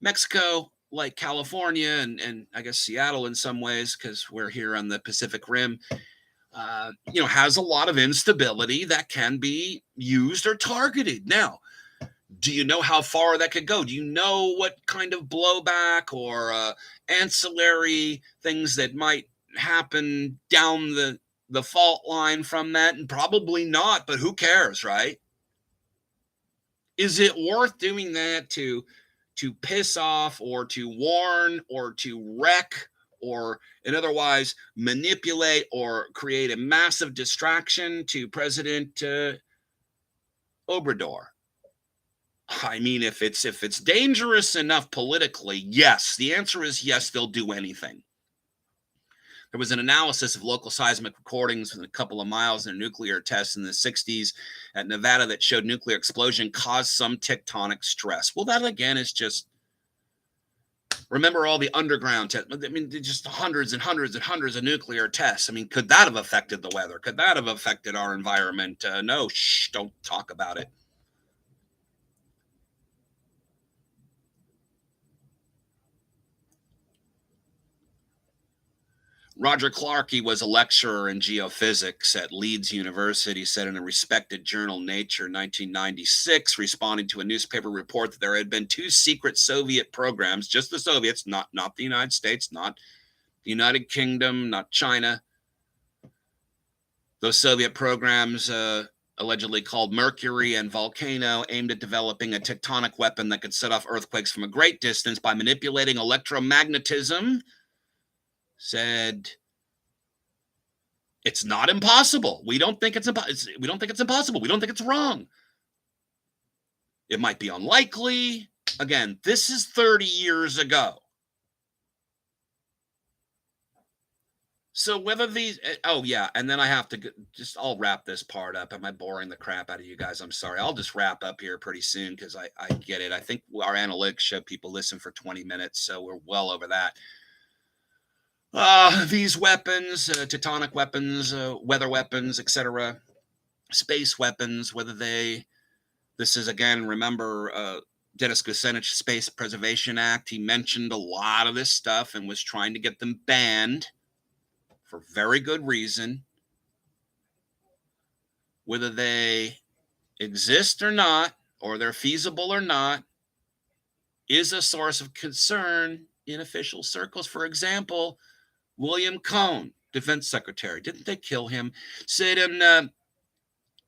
Mexico, like California and I guess Seattle in some ways, because we're here on the Pacific Rim, has a lot of instability that can be used or targeted. Now, do you know how far that could go? Do you know what kind of blowback or ancillary things that might happen down the fault line from that? And probably not, but who cares, right? Is it worth doing that to piss off or to warn or to wreck or in otherwise manipulate or create a massive distraction to President Obrador? I mean, if it's dangerous enough politically, yes. The answer is yes, they'll do anything. There was an analysis of local seismic recordings within a couple of miles in a nuclear test in the 60s at Nevada that showed nuclear explosion caused some tectonic stress. Well, that again is just, remember all the underground tests. I mean, just hundreds and hundreds and hundreds of nuclear tests. I mean, could that have affected the weather? Could that have affected our environment? No, don't talk about it. Roger Clarkey was a lecturer in geophysics at Leeds University, said in a respected journal, Nature, 1996, responding to a newspaper report that there had been two secret Soviet programs, just the Soviets, not the United States, not the United Kingdom, not China. Those Soviet programs, allegedly called Mercury and Volcano, aimed at developing a tectonic weapon that could set off earthquakes from a great distance by manipulating electromagnetism. Said it's not impossible. We don't think it's impossible. We don't think it's impossible. We don't think it's wrong. It might be unlikely. Again, this is 30 years ago. So whether these, and then I have to I'll wrap this part up. Am I boring the crap out of you guys? I'm sorry. I'll just wrap up here pretty soon because I get it. I think our analytics show people listen for 20 minutes, so we're well over that. These weapons, tectonic weapons, weather weapons, etc., space weapons, this is again, remember Dennis Kucinich's Space Preservation Act. He mentioned a lot of this stuff and was trying to get them banned for very good reason. Whether they exist or not, or they're feasible or not, is a source of concern in official circles. For example, William Cohn, Defense Secretary, didn't they kill him? Said in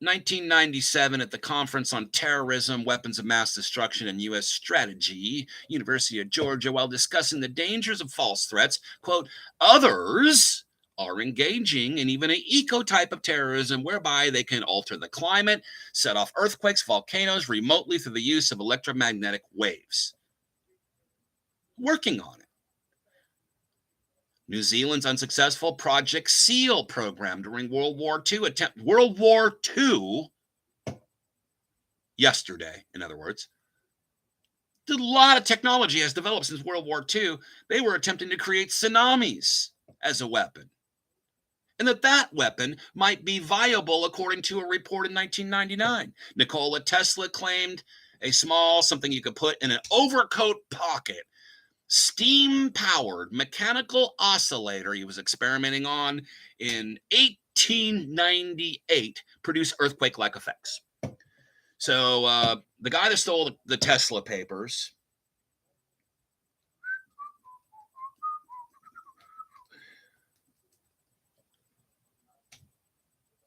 1997 at the Conference on Terrorism, Weapons of Mass Destruction, and U.S. Strategy, University of Georgia, while discussing the dangers of false threats, quote, others are engaging in even an eco-type of terrorism whereby they can alter the climate, set off earthquakes, volcanoes remotely through the use of electromagnetic waves. Working on it. New Zealand's unsuccessful Project SEAL program during World War II, yesterday, in other words, a lot of technology has developed since World War II. They were attempting to create tsunamis as a weapon. And that weapon might be viable according to a report in 1999. Nikola Tesla claimed a small something you could put in an overcoat pocket, steam-powered mechanical oscillator he was experimenting on in 1898 produced earthquake-like effects. So the guy that stole the Tesla papers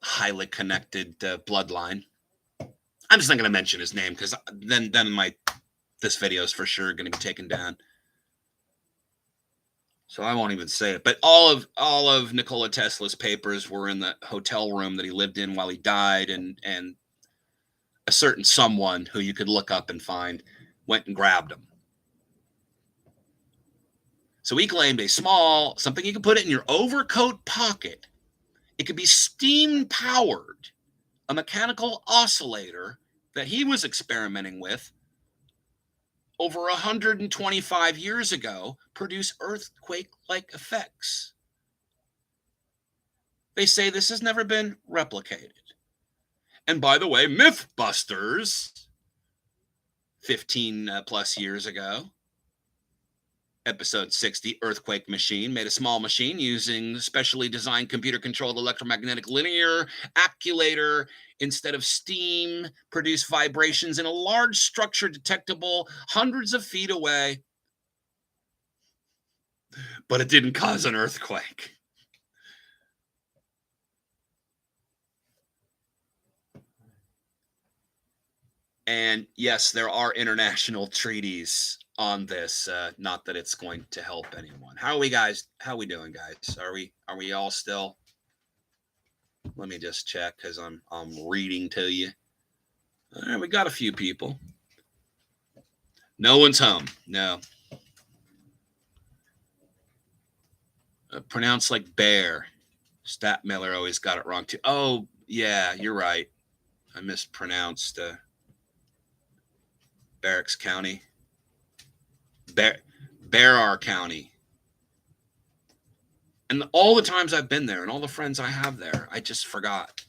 highly connected bloodline. I'm just not going to mention his name because then this video is for sure going to be taken down. So I won't even say it. But all of Nikola Tesla's papers were in the hotel room that he lived in while he died, and a certain someone who you could look up and find went and grabbed them. So he claimed a small something you could put it in your overcoat pocket. It could be steam powered, a mechanical oscillator that he was experimenting with over 125 years ago produce earthquake-like effects. They say this has never been replicated. And by the way, Mythbusters, 15 plus years ago, episode 60, Earthquake Machine, made a small machine using specially designed computer-controlled electromagnetic linear actuator instead of steam, produced vibrations in a large structure detectable hundreds of feet away. But it didn't cause an earthquake. And yes, there are international treaties on this. Not that it's going to help anyone. How are we doing, guys? Are we all still? Let me just check because I'm reading to you. All right, we got a few people. No one's home. No. Pronounced like bear. Stat Miller always got it wrong too. Oh yeah, you're right. I mispronounced Barracks County. Bear County. And all the times I've been there and all the friends I have there, I just forgot.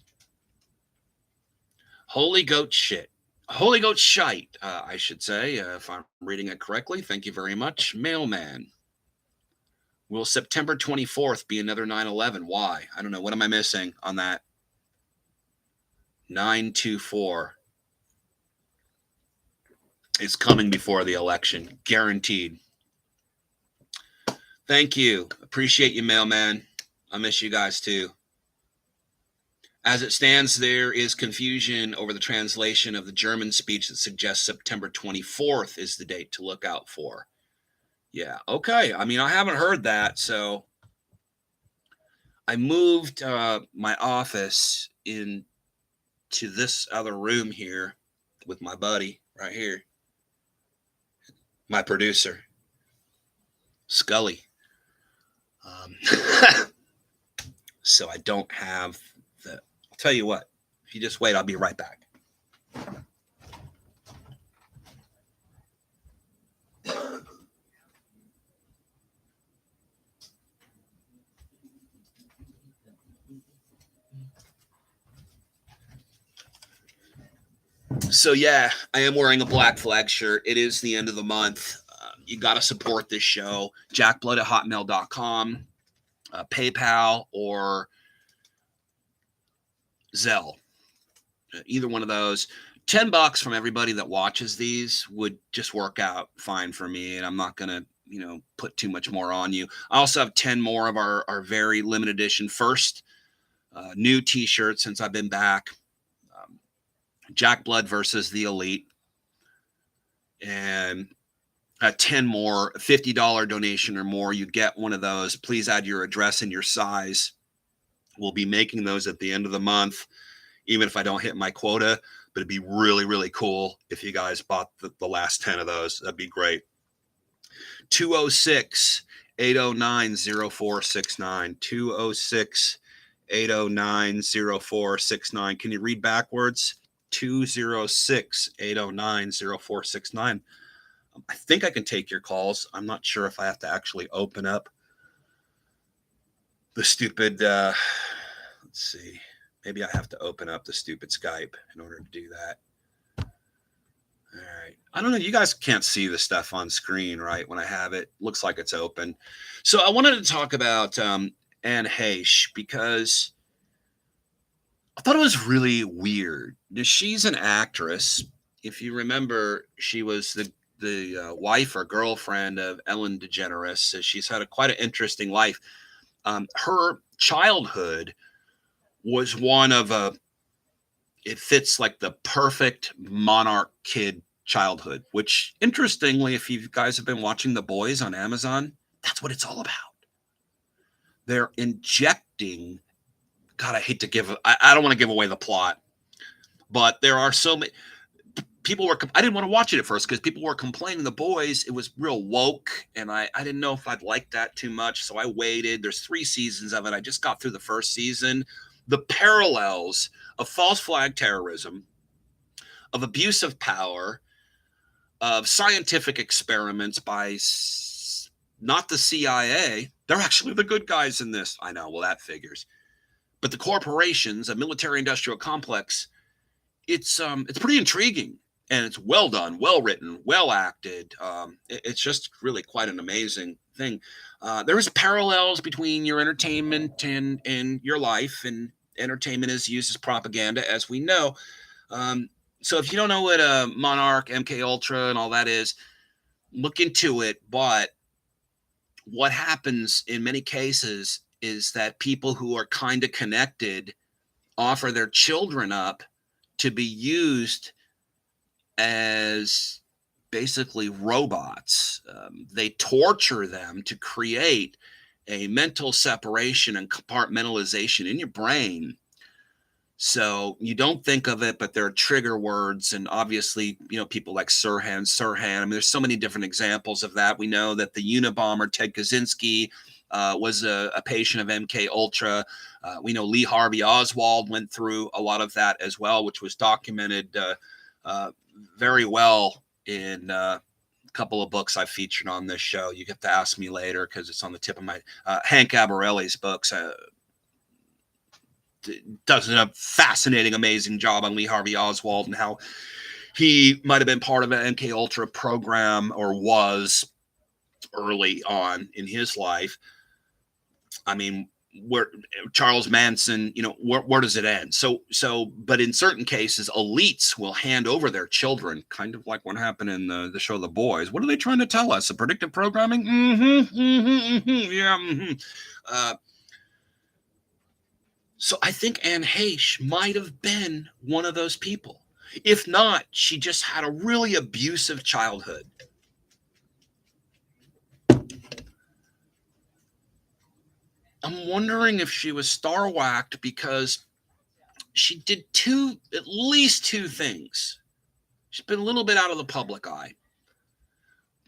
Holy goat shit. Holy goat shite, I should say, if I'm reading it correctly. Thank you very much. Mailman. Will September 24th be another 9/11? Why? I don't know. What am I missing on that? 9/24. It's coming before the election. Guaranteed. Thank you. Appreciate you, mailman. I miss you guys too. As it stands, there is confusion over the translation of the German speech that suggests September 24th is the date to look out for. Yeah, okay. I mean, I haven't heard that, so I moved my office into this other room here with my buddy right here, my producer, Scully. So I don't have the, I'll tell you what, if you just wait, I'll be right back. So yeah, I am wearing a Black Flag shirt. It is the end of the month. You got to support this show. jackblood@hotmail.com, PayPal, or Zelle. Either one of those. $10 from everybody that watches these would just work out fine for me, and I'm not going to, put too much more on you. I also have 10 more of our very limited edition first new t-shirts since I've been back. Jack Blood versus the Elite. And 10 more, $50 donation or more, you get one of those. Please add your address and your size. We'll be making those at the end of the month, even if I don't hit my quota. But it'd be really, really cool if you guys bought the last 10 of those. That'd be great. 206-809-0469. 206-809-0469. Can you read backwards? 206-809-0469. I think I can take your calls. I'm not sure if I have to actually open up the stupid, let's see. Maybe I have to open up the stupid Skype in order to do that. All right. I don't know. You guys can't see the stuff on screen, right? When I have it, looks like it's open. So I wanted to talk about Anne Heche because I thought it was really weird. She's an actress. If you remember, she was the wife or girlfriend of Ellen DeGeneres. So she's had quite an interesting life. Her childhood was one of it fits like the perfect monarch kid childhood, which interestingly, if you guys have been watching The Boys on Amazon, that's what it's all about. They're injecting, God, I hate to I don't want to give away the plot, but there are so many people I didn't want to watch it at first because people were complaining The Boys, it was real woke, and I didn't know if I'd like that too much, so I waited. There's 3 seasons of it. I just got through the first season. The parallels of false flag terrorism, of abuse of power, of scientific experiments by not the CIA. They're actually the good guys in this. I know, well, that figures. But the corporations, a military-industrial complex, it's pretty intriguing, and it's well done, well written, well acted. It's just really quite an amazing thing. There's parallels between your entertainment and your life, and entertainment is used as propaganda, as we know. So if you don't know what a Monarch, MK Ultra, and all that is, look into it. But what happens in many cases is that people who are kind of connected offer their children up to be used as basically robots. They torture them to create a mental separation and compartmentalization in your brain. So you don't think of it, but there are trigger words, and obviously, people like Sirhan. I mean, there's so many different examples of that. We know that the Unabomber Ted Kaczynski was a patient of MK Ultra. We know Lee Harvey Oswald went through a lot of that as well, which was documented very well in a couple of books I've featured on this show. You have to ask me later because it's on the tip of my Hank Abarelli's books. Does a fascinating, amazing job on Lee Harvey Oswald and how he might have been part of an MK Ultra program, or was early on in his life. I mean, where Charles Manson, where does it end? So, but in certain cases, elites will hand over their children, kind of like what happened in the show The Boys. What are they trying to tell us? A predictive programming? Yeah. So I think Anne Heche might have been one of those people. If not, she just had a really abusive childhood. I'm wondering if she was star-whacked because she did at least two things. She's been a little bit out of the public eye.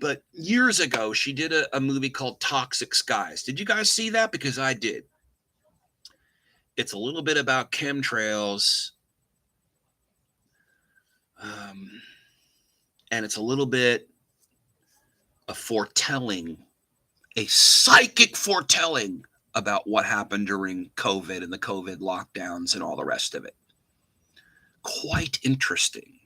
But years ago, she did a movie called Toxic Skies. Did you guys see that? Because I did. It's a little bit about chemtrails. And it's a little bit of foretelling, a psychic foretelling about what happened during COVID and the COVID lockdowns and all the rest of it. Quite interesting.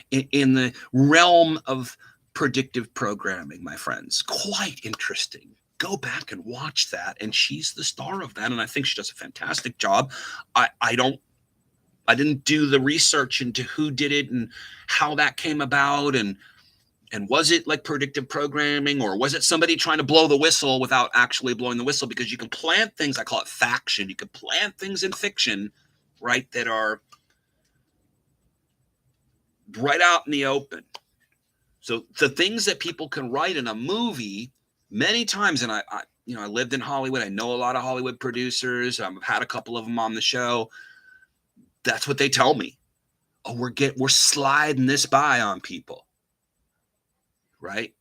In the realm of predictive programming, my friends, quite interesting. Go back and watch that, and she's the star of that, and I think she does a fantastic job. I didn't do the research into who did it and how that came about, and was it like predictive programming, or was it somebody trying to blow the whistle without actually blowing the whistle? Because you can plant things, I call it faction. You can plant things in fiction, right, that are right out in the open. So the things that people can write in a movie many times, and I lived in Hollywood. I know a lot of Hollywood producers. I've had a couple of them on the show. That's what they tell me. Oh, we're sliding this by on people. Right?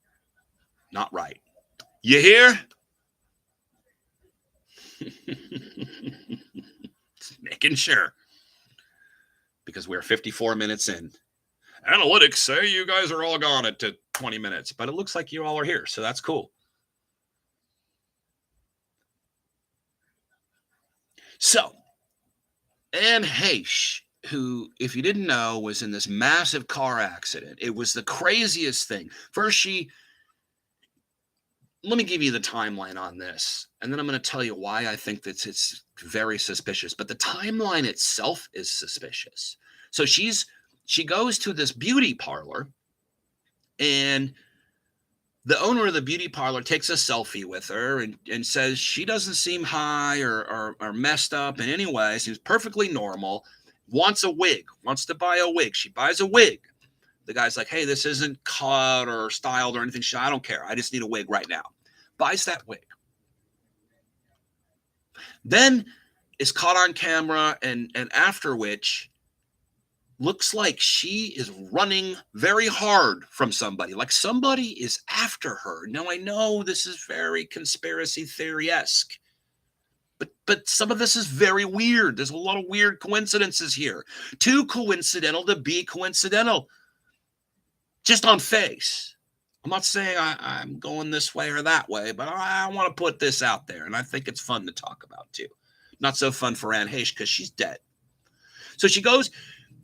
Not right. You hear? Making sure. Because we're 54 minutes in. Analytics say you guys are all gone at 20 minutes, but it looks like you all are here, so that's cool. So, Anne Heche who, if you didn't know, was in this massive car accident. It was the craziest thing. First, let me give you the timeline on this, and then I'm going to tell you why I think that it's very suspicious. But the timeline itself is suspicious. So she goes to this beauty parlor, and the owner of the beauty parlor takes a selfie with her and says she doesn't seem high or messed up in any way. Seems perfectly normal. Wants a wig, wants to buy a wig. She buys a wig. The guy's like, hey, this isn't cut or styled or anything. I don't care. I just need a wig right now. Buys that wig. Then is caught on camera, and after which looks like she is running very hard from somebody, like somebody is after her. Now, I know this is very conspiracy theory-esque, but some of this is very weird. There's a lot of weird coincidences here. Too coincidental to be coincidental, just on face. I'm not saying I'm going this way or that way, but I want to put this out there, and I think it's fun to talk about, too. Not so fun for Anne Heche because she's dead. So she goes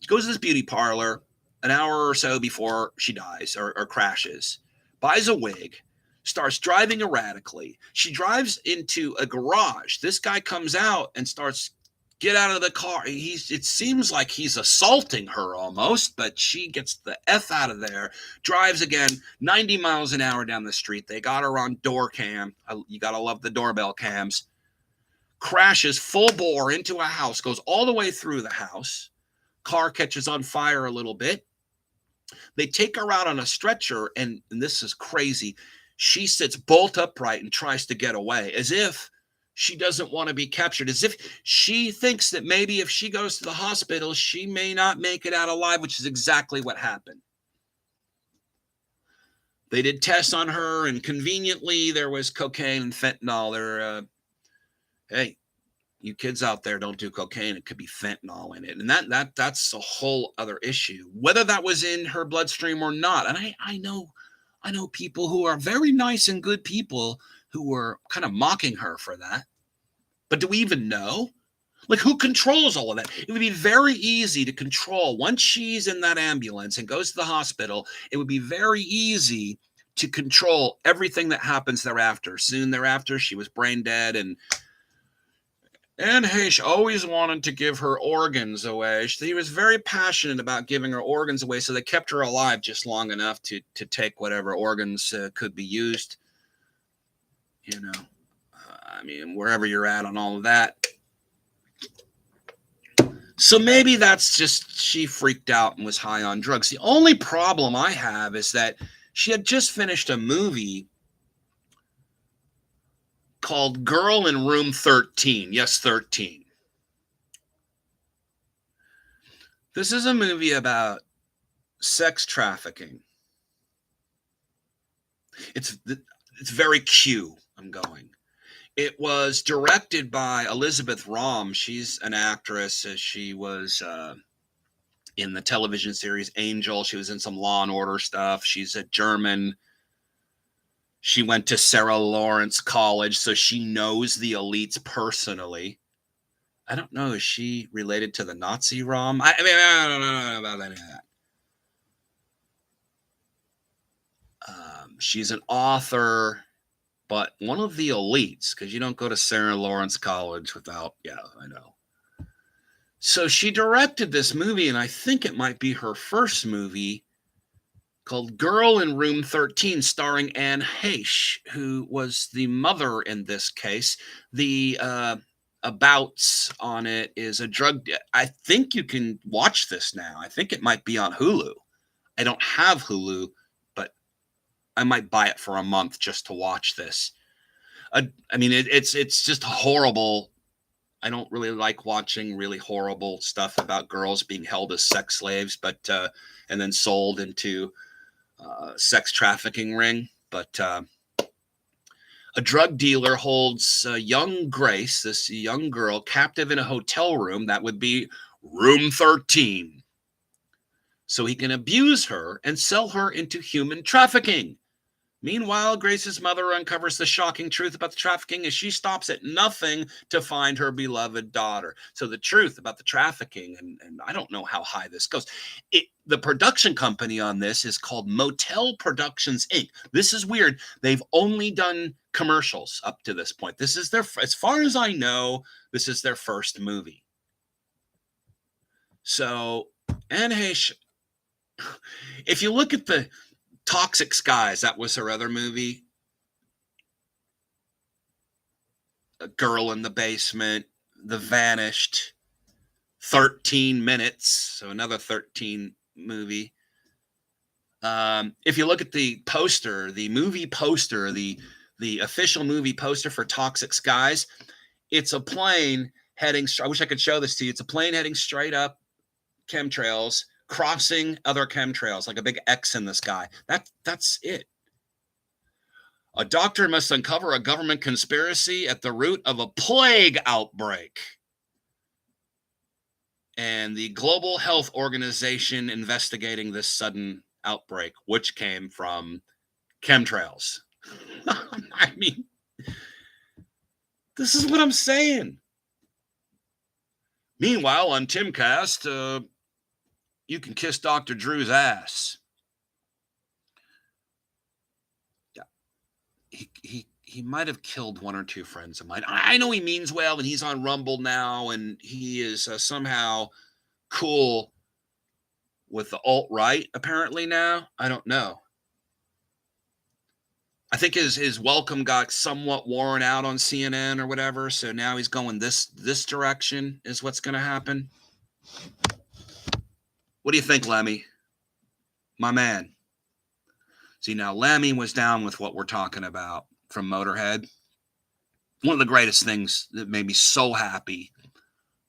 to this beauty parlor an hour or so before she dies or crashes, buys a wig, starts driving erratically. She drives into a garage. This guy comes out and starts, get out of the car. It seems like he's assaulting her almost, but she gets the F out of there, drives again 90 miles an hour down the street. They got her on door cam. You got to love the doorbell cams. Crashes full bore into a house, goes all the way through the house. Car catches on fire a little bit. They take her out on a stretcher, and this is crazy. She sits bolt upright and tries to get away, as if she doesn't want to be captured, as if she thinks that maybe if she goes to the hospital, she may not make it out alive, which is exactly what happened. They did tests on her, and conveniently, there was cocaine and fentanyl. Hey, you kids out there, don't do cocaine. It could be fentanyl in it. And that's a whole other issue, whether that was in her bloodstream or not. And I know people who are very nice and good people who were kind of mocking her for that. But do we even know? Like, who controls all of that? It would be very easy to control. Once she's in that ambulance and goes to the hospital, it would be very easy to control everything that happens thereafter. Soon thereafter, she was brain dead, and Anne Heche always wanted to give her organs away. He was very passionate about giving her organs away, so they kept her alive just long enough to take whatever organs could be used. You know, I mean, wherever you're at on all of that. So maybe that's just she freaked out and was high on drugs. The only problem I have is that she had just finished a movie called Girl in Room 13. Yes, 13. This is a movie about sex trafficking. It's very Q. I'm going. It was directed by Elizabeth Rahm. She's an actress. She was in the television series Angel. She was in some Law and Order stuff. She's a German. She went to Sarah Lawrence College, so she knows the elites personally. I don't know. Is she related to the Nazi Rahm? I mean, I don't know about any of that. She's an author, but one of the elites, because you don't go to Sarah Lawrence College without, yeah, I know. So she directed this movie, and I think it might be her first movie, called Girl in Room 13, starring Anne Heche, who was the mother in this case. The abouts on it is a drug. I think you can watch this now. I think it might be on Hulu. I don't have Hulu, but I might buy it for a month just to watch this. I mean, it's just horrible. I don't really like watching really horrible stuff about girls being held as sex slaves, but and then sold into sex trafficking ring. But a drug dealer holds young Grace, this young girl, captive in a hotel room that would be room 13, so he can abuse her and sell her into human trafficking. Meanwhile, Grace's mother uncovers the shocking truth about the trafficking as she stops at nothing to find her beloved daughter. So the truth about the trafficking, and I don't know how high this goes. The production company on this is called Motel Productions, Inc. This is weird. They've only done commercials up to this point. This is as far as I know, this is their first movie. So, Anne Heche, if you look at the Toxic Skies, that was her other movie. A Girl in the Basement, The Vanished, 13 Minutes, so another 13 movie. If you look at the poster, the movie poster, the official movie poster for Toxic Skies, it's a plane heading, I wish I could show this to you. It's a plane heading straight up chemtrails, crossing other chemtrails, like a big X in the sky. That's it. A doctor must uncover a government conspiracy at the root of a plague outbreak. And the Global Health Organization investigating this sudden outbreak, which came from chemtrails. I mean, this is what I'm saying. Meanwhile, on Timcast, you can kiss Dr. Drew's ass. Yeah. He might have killed one or two friends of mine. I know he means well, and he's on Rumble now, and he is somehow cool with the alt-right, apparently now. I don't know. I think his welcome got somewhat worn out on CNN or whatever, so now he's going this direction is what's going to happen. What do you think, Lemmy? My man. See, now Lemmy was down with what we're talking about from Motorhead. One of the greatest things that made me so happy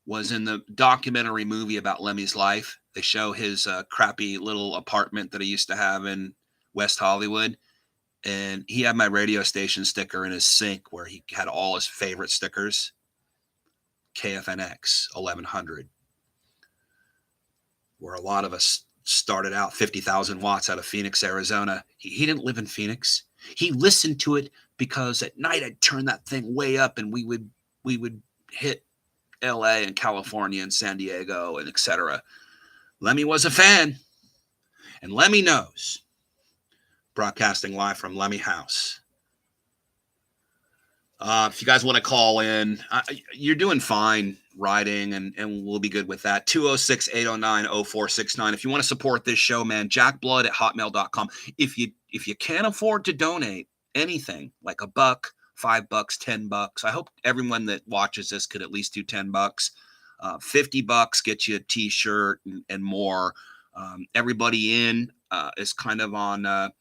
was in the documentary movie about Lemmy's life. They show his crappy little apartment that he used to have in West Hollywood. And he had my radio station sticker in his sink where he had all his favorite stickers. KFNX 1100. Where a lot of us started out 50,000 watts out of Phoenix, Arizona. He didn't live in Phoenix. He listened to it because at night I'd turn that thing way up and we would hit LA and California and San Diego and etc. Lemmy was a fan, and Lemmy knows. Broadcasting live from Lemmy House. If you guys want to call in, you're doing fine writing, and we'll be good with that. 206-809-0469. If you want to support this show, man, jackblood@hotmail.com. If you can't afford to donate anything, like $1, $5, $10, I hope everyone that watches this could at least do $10. $50 gets you a t-shirt and more. Everybody is kind of on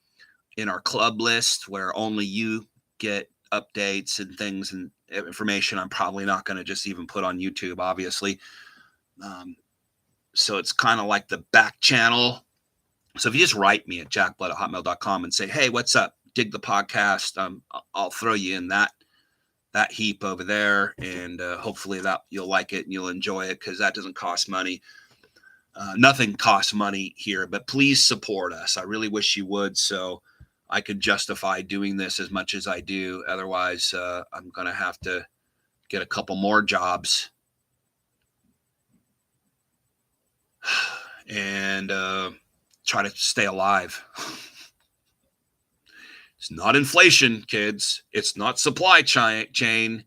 in our club list where only you get updates and things and information I'm probably not going to just even put on YouTube, obviously. So it's kind of like the back channel. So if you just write me at jackblood@hotmail.com and say, hey, what's up? Dig the podcast. I'll throw you in that heap over there. And hopefully that you'll like it and you'll enjoy it, because that doesn't cost money. Nothing costs money here, but please support us. I really wish you would, so I could justify doing this as much as I do. Otherwise, I'm going to have to get a couple more jobs and try to stay alive. It's not inflation, kids. It's not supply chain.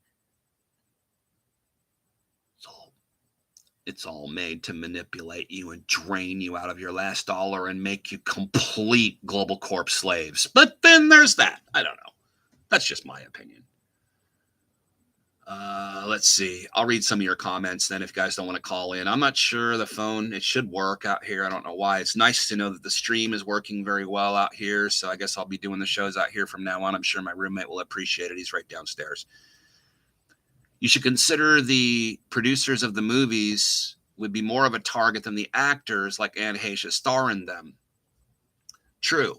It's all made to manipulate you and drain you out of your last dollar and make you complete global corp slaves. But then there's that. I don't know. That's just my opinion. Let's see. I'll read some of your comments then if you guys don't want to call in. I'm not sure the phone, it should work out here. I don't know why. It's nice to know that the stream is working very well out here. So I guess I'll be doing the shows out here from now on. I'm sure my roommate will appreciate it. He's right downstairs. You should consider the producers of the movies would be more of a target than the actors like Anne Heche star in them. True.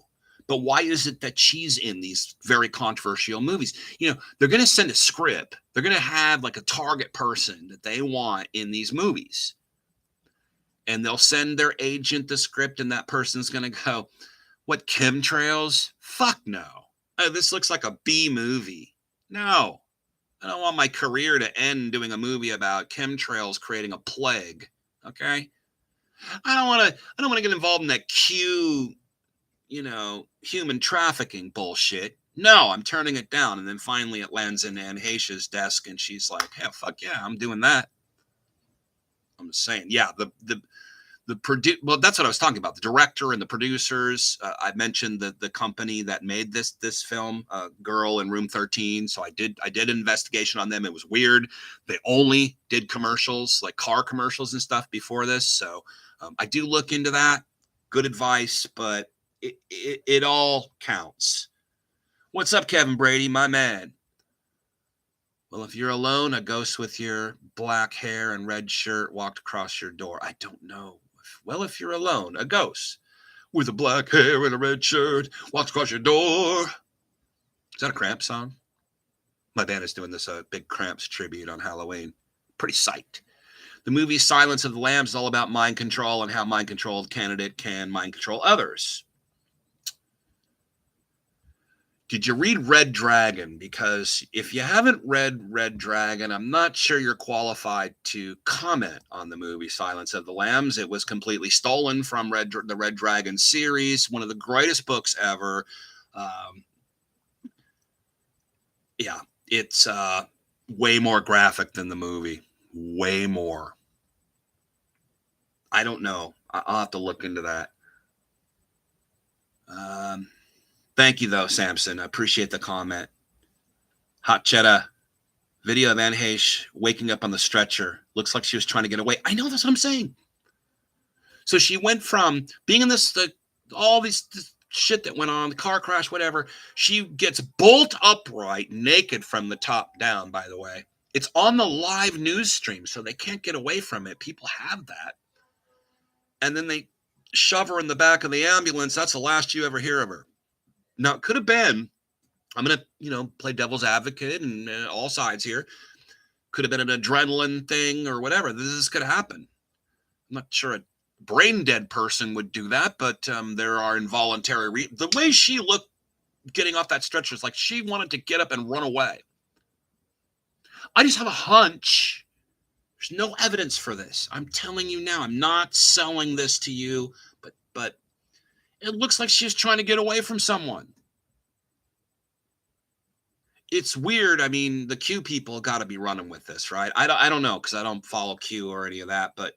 But why is it that she's in these very controversial movies? You know, they're going to send a script. They're going to have like a target person that they want in these movies. And they'll send their agent the script, and that person's going to go, what, chemtrails? Fuck no. oh, this looks like a B movie. No, I don't want my career to end doing a movie about chemtrails creating a plague. Okay, I don't want to get involved in that human trafficking bullshit. No, I'm turning it down. And then finally it lands in Anne Heche's desk and she's like, yeah, fuck yeah, I'm doing that. I'm just saying, yeah, well, that's what I was talking about. The director and the producers. I mentioned the company that made this film, Girl in Room 13. So I did an investigation on them. It was weird. They only did commercials, like car commercials and stuff before this. So I do look into that. Good advice, but it all counts. What's up, Kevin Brady, my man? Well, if you're alone, a ghost with your black hair and red shirt walked across your door. I don't know. Well, if you're alone, a ghost with a black hair and a red shirt walks across your door. Is that a Cramps song? My band is doing this big Cramps tribute on Halloween. Pretty psyched. The movie Silence of the Lambs is all about mind control and how mind-controlled candidate can mind control others. Did you read Red Dragon? Because if you haven't read Red Dragon, I'm not sure you're qualified to comment on the movie Silence of the Lambs. It was completely stolen from the Red Dragon series, one of the greatest books ever. Yeah, it's way more graphic than the movie. Way more. I don't know. I'll have to look into that. Thank you, though, Samson. I appreciate the comment. Hot Cheddar. Video of Anne Heche waking up on the stretcher. Looks like she was trying to get away. I know, that's what I'm saying. So she went from being in all these shit that went on, the car crash, whatever. She gets bolt upright, naked from the top down, by the way. It's on the live news stream, so they can't get away from it. People have that. And then they shove her in the back of the ambulance. That's the last you ever hear of her. Now, it could have been, I'm going to, play devil's advocate and all sides here. Could have been an adrenaline thing or whatever. This could have happened. I'm not sure a brain dead person would do that, but there are involuntary the way she looked getting off that stretcher is like she wanted to get up and run away. I just have a hunch. There's no evidence for this. I'm telling you now. I'm not selling this to you, but it looks like she's trying to get away from someone. It's weird. I mean, the Q people got to be running with this, right? I don't know, because I don't follow Q or any of that, but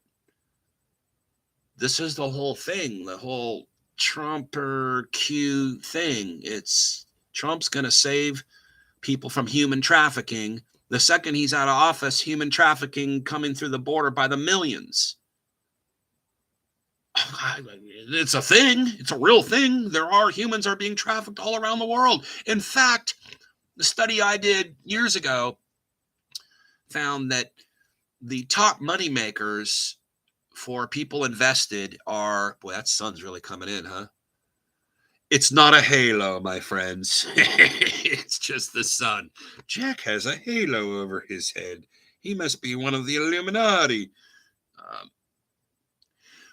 this is the whole thing, the whole Trumper Q thing. It's Trump's going to save people from human trafficking. The second he's out of office, human trafficking coming through the border by the millions. It's a thing. It's a real thing. Humans are being trafficked all around the world. In fact, the study I did years ago found that the top money makers for people invested are, boy, that sun's really coming in, huh? It's not a halo, my friends. It's just the sun. Jack has a halo over his head. He must be one of the Illuminati.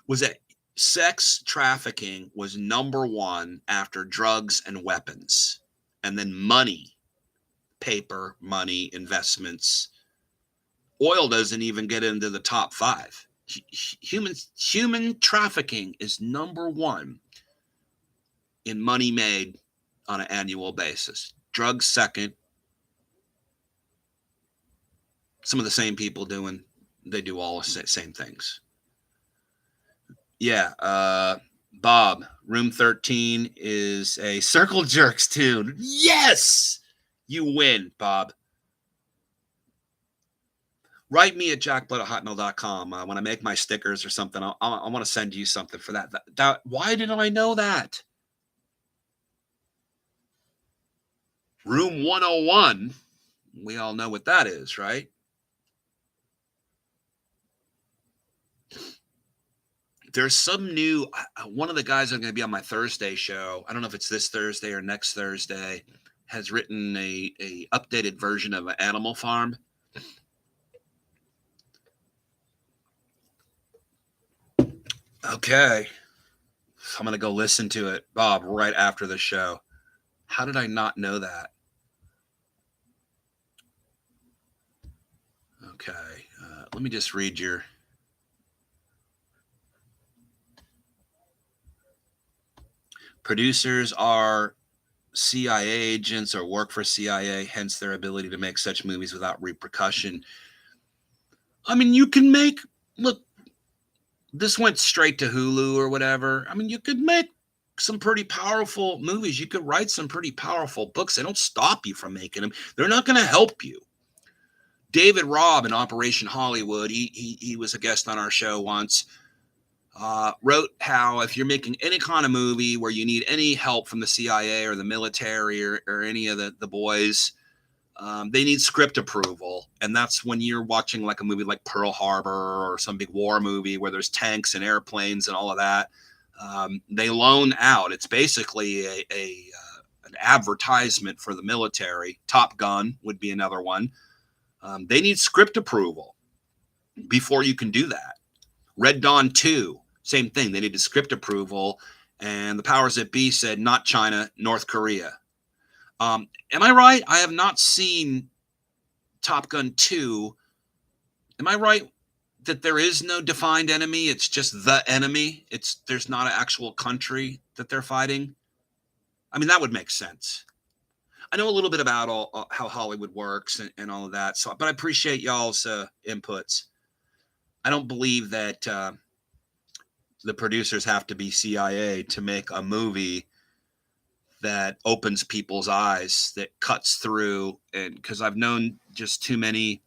Was that sex trafficking was number one after drugs and weapons, and then money, paper, money, investments. Oil doesn't even get into the top five. Human trafficking is number one in money made on an annual basis. Drugs second. Some of the same people they do all the same things. Yeah, Bob, Room 13 is a Circle Jerks tune. Yes! You win, Bob. Write me at jackblood@hotmail.com. When I make my stickers or something, I want to send you something for that. Why didn't I know that? Room 101, we all know what that is, right? There's some new, one of the guys that are going to be on my Thursday show, I don't know if it's this Thursday or next Thursday, has written a updated version of Animal Farm. Okay. I'm going to go listen to it, Bob, right after the show. How did I not know that? Okay, let me just read your... Producers are CIA agents or work for CIA, hence their ability to make such movies without repercussion. I mean, you can make... Look, this went straight to Hulu or whatever. I mean, you could make some pretty powerful movies. You could write some pretty powerful books. They don't stop you from making them. They're not going to help you. David Robb in Operation Hollywood, he was a guest on our show once, wrote how if you're making any kind of movie where you need any help from the CIA or the military or any of the boys, they need script approval. And that's when you're watching like a movie like Pearl Harbor or some big war movie where there's tanks and airplanes and all of that. They loan out. It's basically an advertisement for the military. Top Gun would be another one. They need script approval before you can do that. Red Dawn 2, same thing. They needed script approval, and the powers that be said, not China, North Korea. Am I right? I have not seen Top Gun 2. Am I right that there is no defined enemy? It's just the enemy. There's not an actual country that they're fighting. I mean, that would make sense. I know a little bit about how Hollywood works and all of that. So, but I appreciate y'all's inputs. I don't believe that the producers have to be CIA to make a movie that opens people's eyes, that cuts through. And because I've known just too many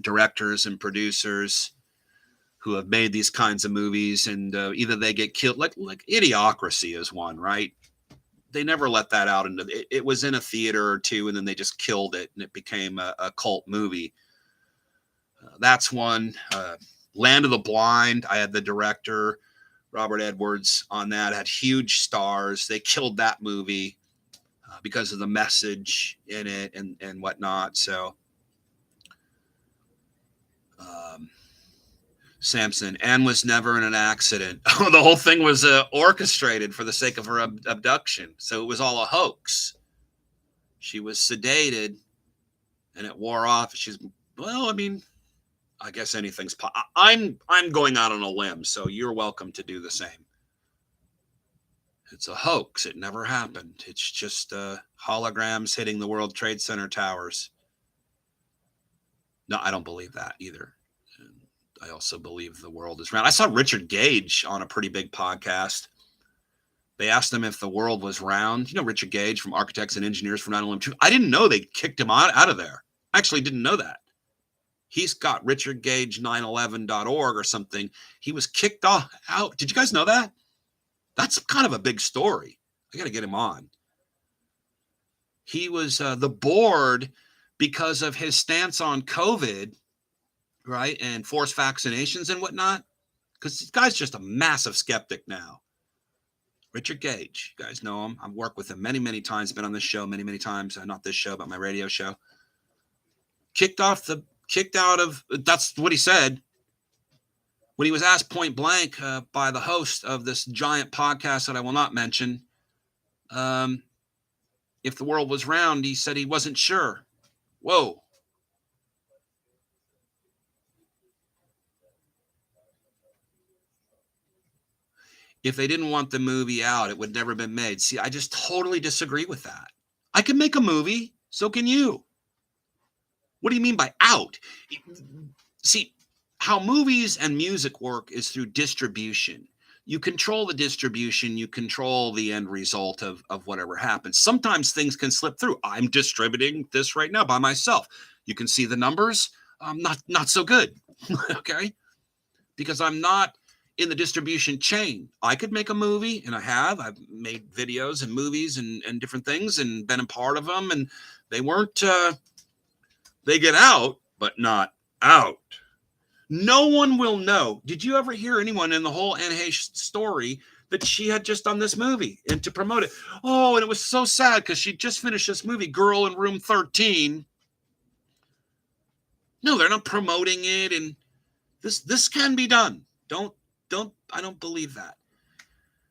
directors and producers who have made these kinds of movies, and either they get killed, like Idiocracy is one, right? They never let that out into it was in a theater or two, and then they just killed it, and it became a cult movie. That's one. Land of the Blind, I had the director Robert Edwards on that. Had huge stars. They killed that movie because of the message in it and whatnot. So Samson, Anne was never in an accident. Oh, the whole thing was orchestrated for the sake of her abduction. So it was all a hoax. She was sedated and it wore off. Well, I mean, I guess anything's I'm going out on a limb, so you're welcome to do the same. It's a hoax. It never happened. It's just holograms hitting the World Trade Center towers. No, I don't believe that either. I also believe the world is round. I saw Richard Gage on a pretty big podcast. They asked him if the world was round. You know Richard Gage from Architects and Engineers for 9/11. I didn't know they kicked him out of there. I actually didn't know that. He's got richardgage911.org or something. He was kicked out. Did you guys know that? That's kind of a big story. I got to get him on. He was the board because of his stance on COVID, right? And forced vaccinations and whatnot. Because this guy's just a massive skeptic now. Richard Gage, you guys know him. I've worked with him many, many times. Been on this show many, many times. Not this show, but my radio show. Kicked out of, that's what he said. When he was asked point blank by the host of this giant podcast that I will not mention, if the world was round, he said he wasn't sure. Whoa. If they didn't want the movie out, it would never have been made. See, I just totally disagree with that. I can make a movie, so can you. What do you mean by out? See, how movies and music work is through distribution. You control the distribution, you control the end result of whatever happens. Sometimes things can slip through. I'm distributing this right now by myself. You can see the numbers. Not so good, okay? Because I'm not in the distribution chain. I could make a movie, and I have. I've made videos and movies and different things and been a part of them, and they weren't, they get out, but not out. No one will know. Did you ever hear anyone in the whole Anne Heche story that she had just done this movie and to promote it? Oh, and it was so sad because she just finished this movie, Girl in Room 13. No, they're not promoting it, and this can be done. I don't believe that.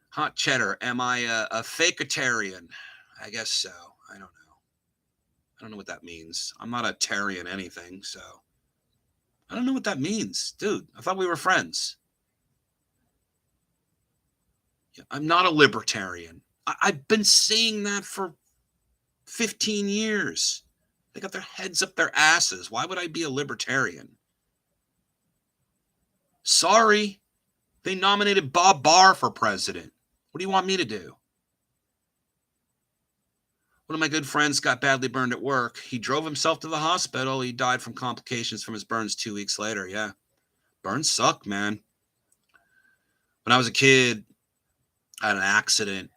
Hot Cheddar, am I a fakeitarian? I guess so. I don't know. I don't know what that means. I'm not a Tarian anything, so I don't know what that means. Dude, I thought we were friends. Yeah, I'm not a libertarian. I've been saying that for 15 years. They got their heads up their asses. Why would I be a libertarian? Sorry. They nominated Bob Barr for president. What do you want me to do? One of my good friends got badly burned at work. He drove himself to the hospital. He died from complications from his burns 2 weeks later. Yeah. Burns suck, man. When I was a kid, I had an accident.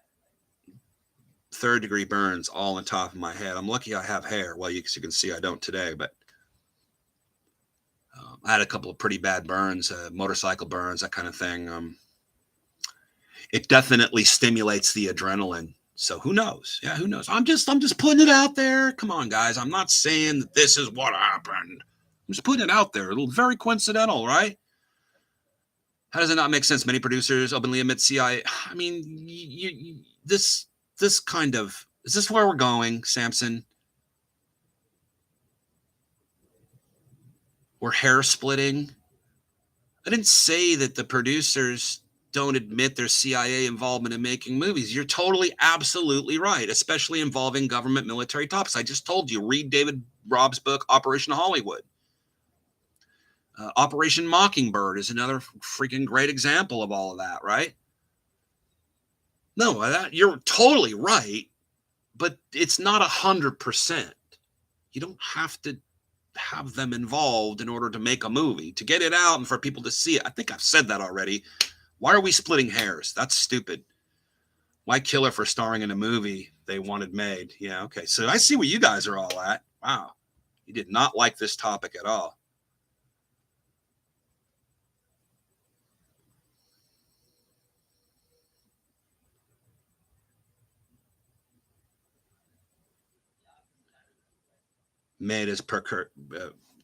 3rd-degree burns all on top of my head. I'm lucky I have hair. Well, you can see I don't today, but I had a couple of pretty bad burns, motorcycle burns, that kind of thing. It definitely stimulates the adrenaline. So who knows? Yeah, who knows? I'm just putting it out there. Come on, guys. I'm not saying that this is what happened. I'm just putting it out there. Very coincidental, right? How does it not make sense? Many producers openly admit CIA. I mean, this kind of, is this where we're going, Samson? We're hair splitting. I didn't say that the producers don't admit their CIA involvement in making movies. You're totally, absolutely right, especially involving government military topics. I just told you, read David Robb's book, Operation Hollywood. Operation Mockingbird is another freaking great example of all of that, right? No, you're totally right, but it's not 100%. You don't have to have them involved in order to make a movie, to get it out and for people to see it. I think I've said that already. Why are we splitting hairs? That's stupid. Why kill her for starring in a movie they wanted made? Yeah, okay. So I see where you guys are all at. Wow. You did not like this topic at all. Made as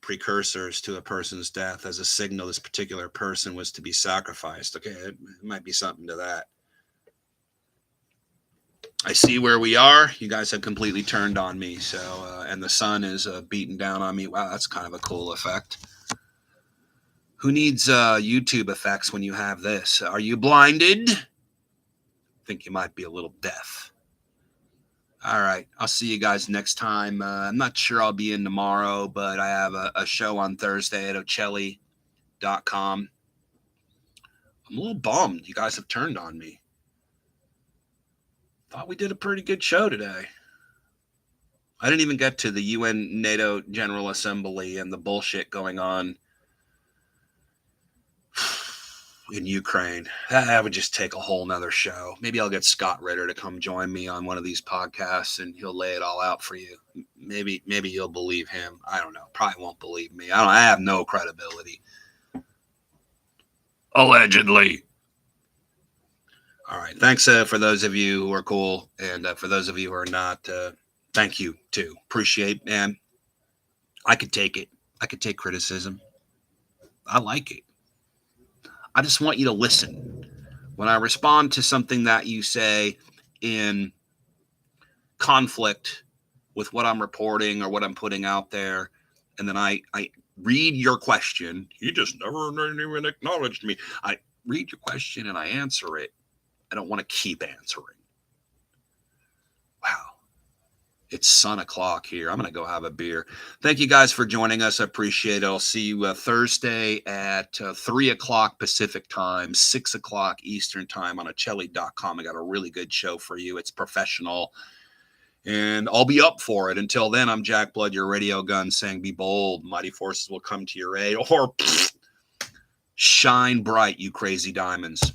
precursors to a person's death as a signal this particular person was to be sacrificed. Okay, it might be something to that. I see where we are. You guys have completely turned on me. So, and the sun is beating down on me. Wow, that's kind of a cool effect. Who needs YouTube effects when you have this? Are you blinded? I think you might be a little deaf. All right. I'll see you guys next time. I'm not sure I'll be in tomorrow, but I have a show on Thursday at ocelli.com. I'm a little bummed. You guys have turned on me. Thought we did a pretty good show today. I didn't even get to the UN NATO General Assembly and the bullshit going on in Ukraine. That would just take a whole nother show. Maybe I'll get Scott Ritter to come join me on one of these podcasts and he'll lay it all out for you. Maybe you'll believe him. I don't know. Probably won't believe me. I have no credibility. Allegedly. All right. Thanks for those of you who are cool. And for those of you who are not, thank you too. Appreciate, man. I could take it. I could take criticism. I like it. I just want you to listen. When I respond to something that you say in conflict with what I'm reporting or what I'm putting out there, and then I read your question, he just never even acknowledged me. I read your question and I answer it. I don't want to keep answering. Wow. It's sun o'clock here. I'm going to go have a beer. Thank you guys for joining us. I appreciate it. I'll see you Thursday at 3 o'clock Pacific time, 6 o'clock Eastern time on ocelli.com. I got a really good show for you. It's professional. And I'll be up for it. Until then, I'm Jack Blood, your radio gun, saying be bold. Mighty forces will come to your aid. Or shine bright, you crazy diamonds.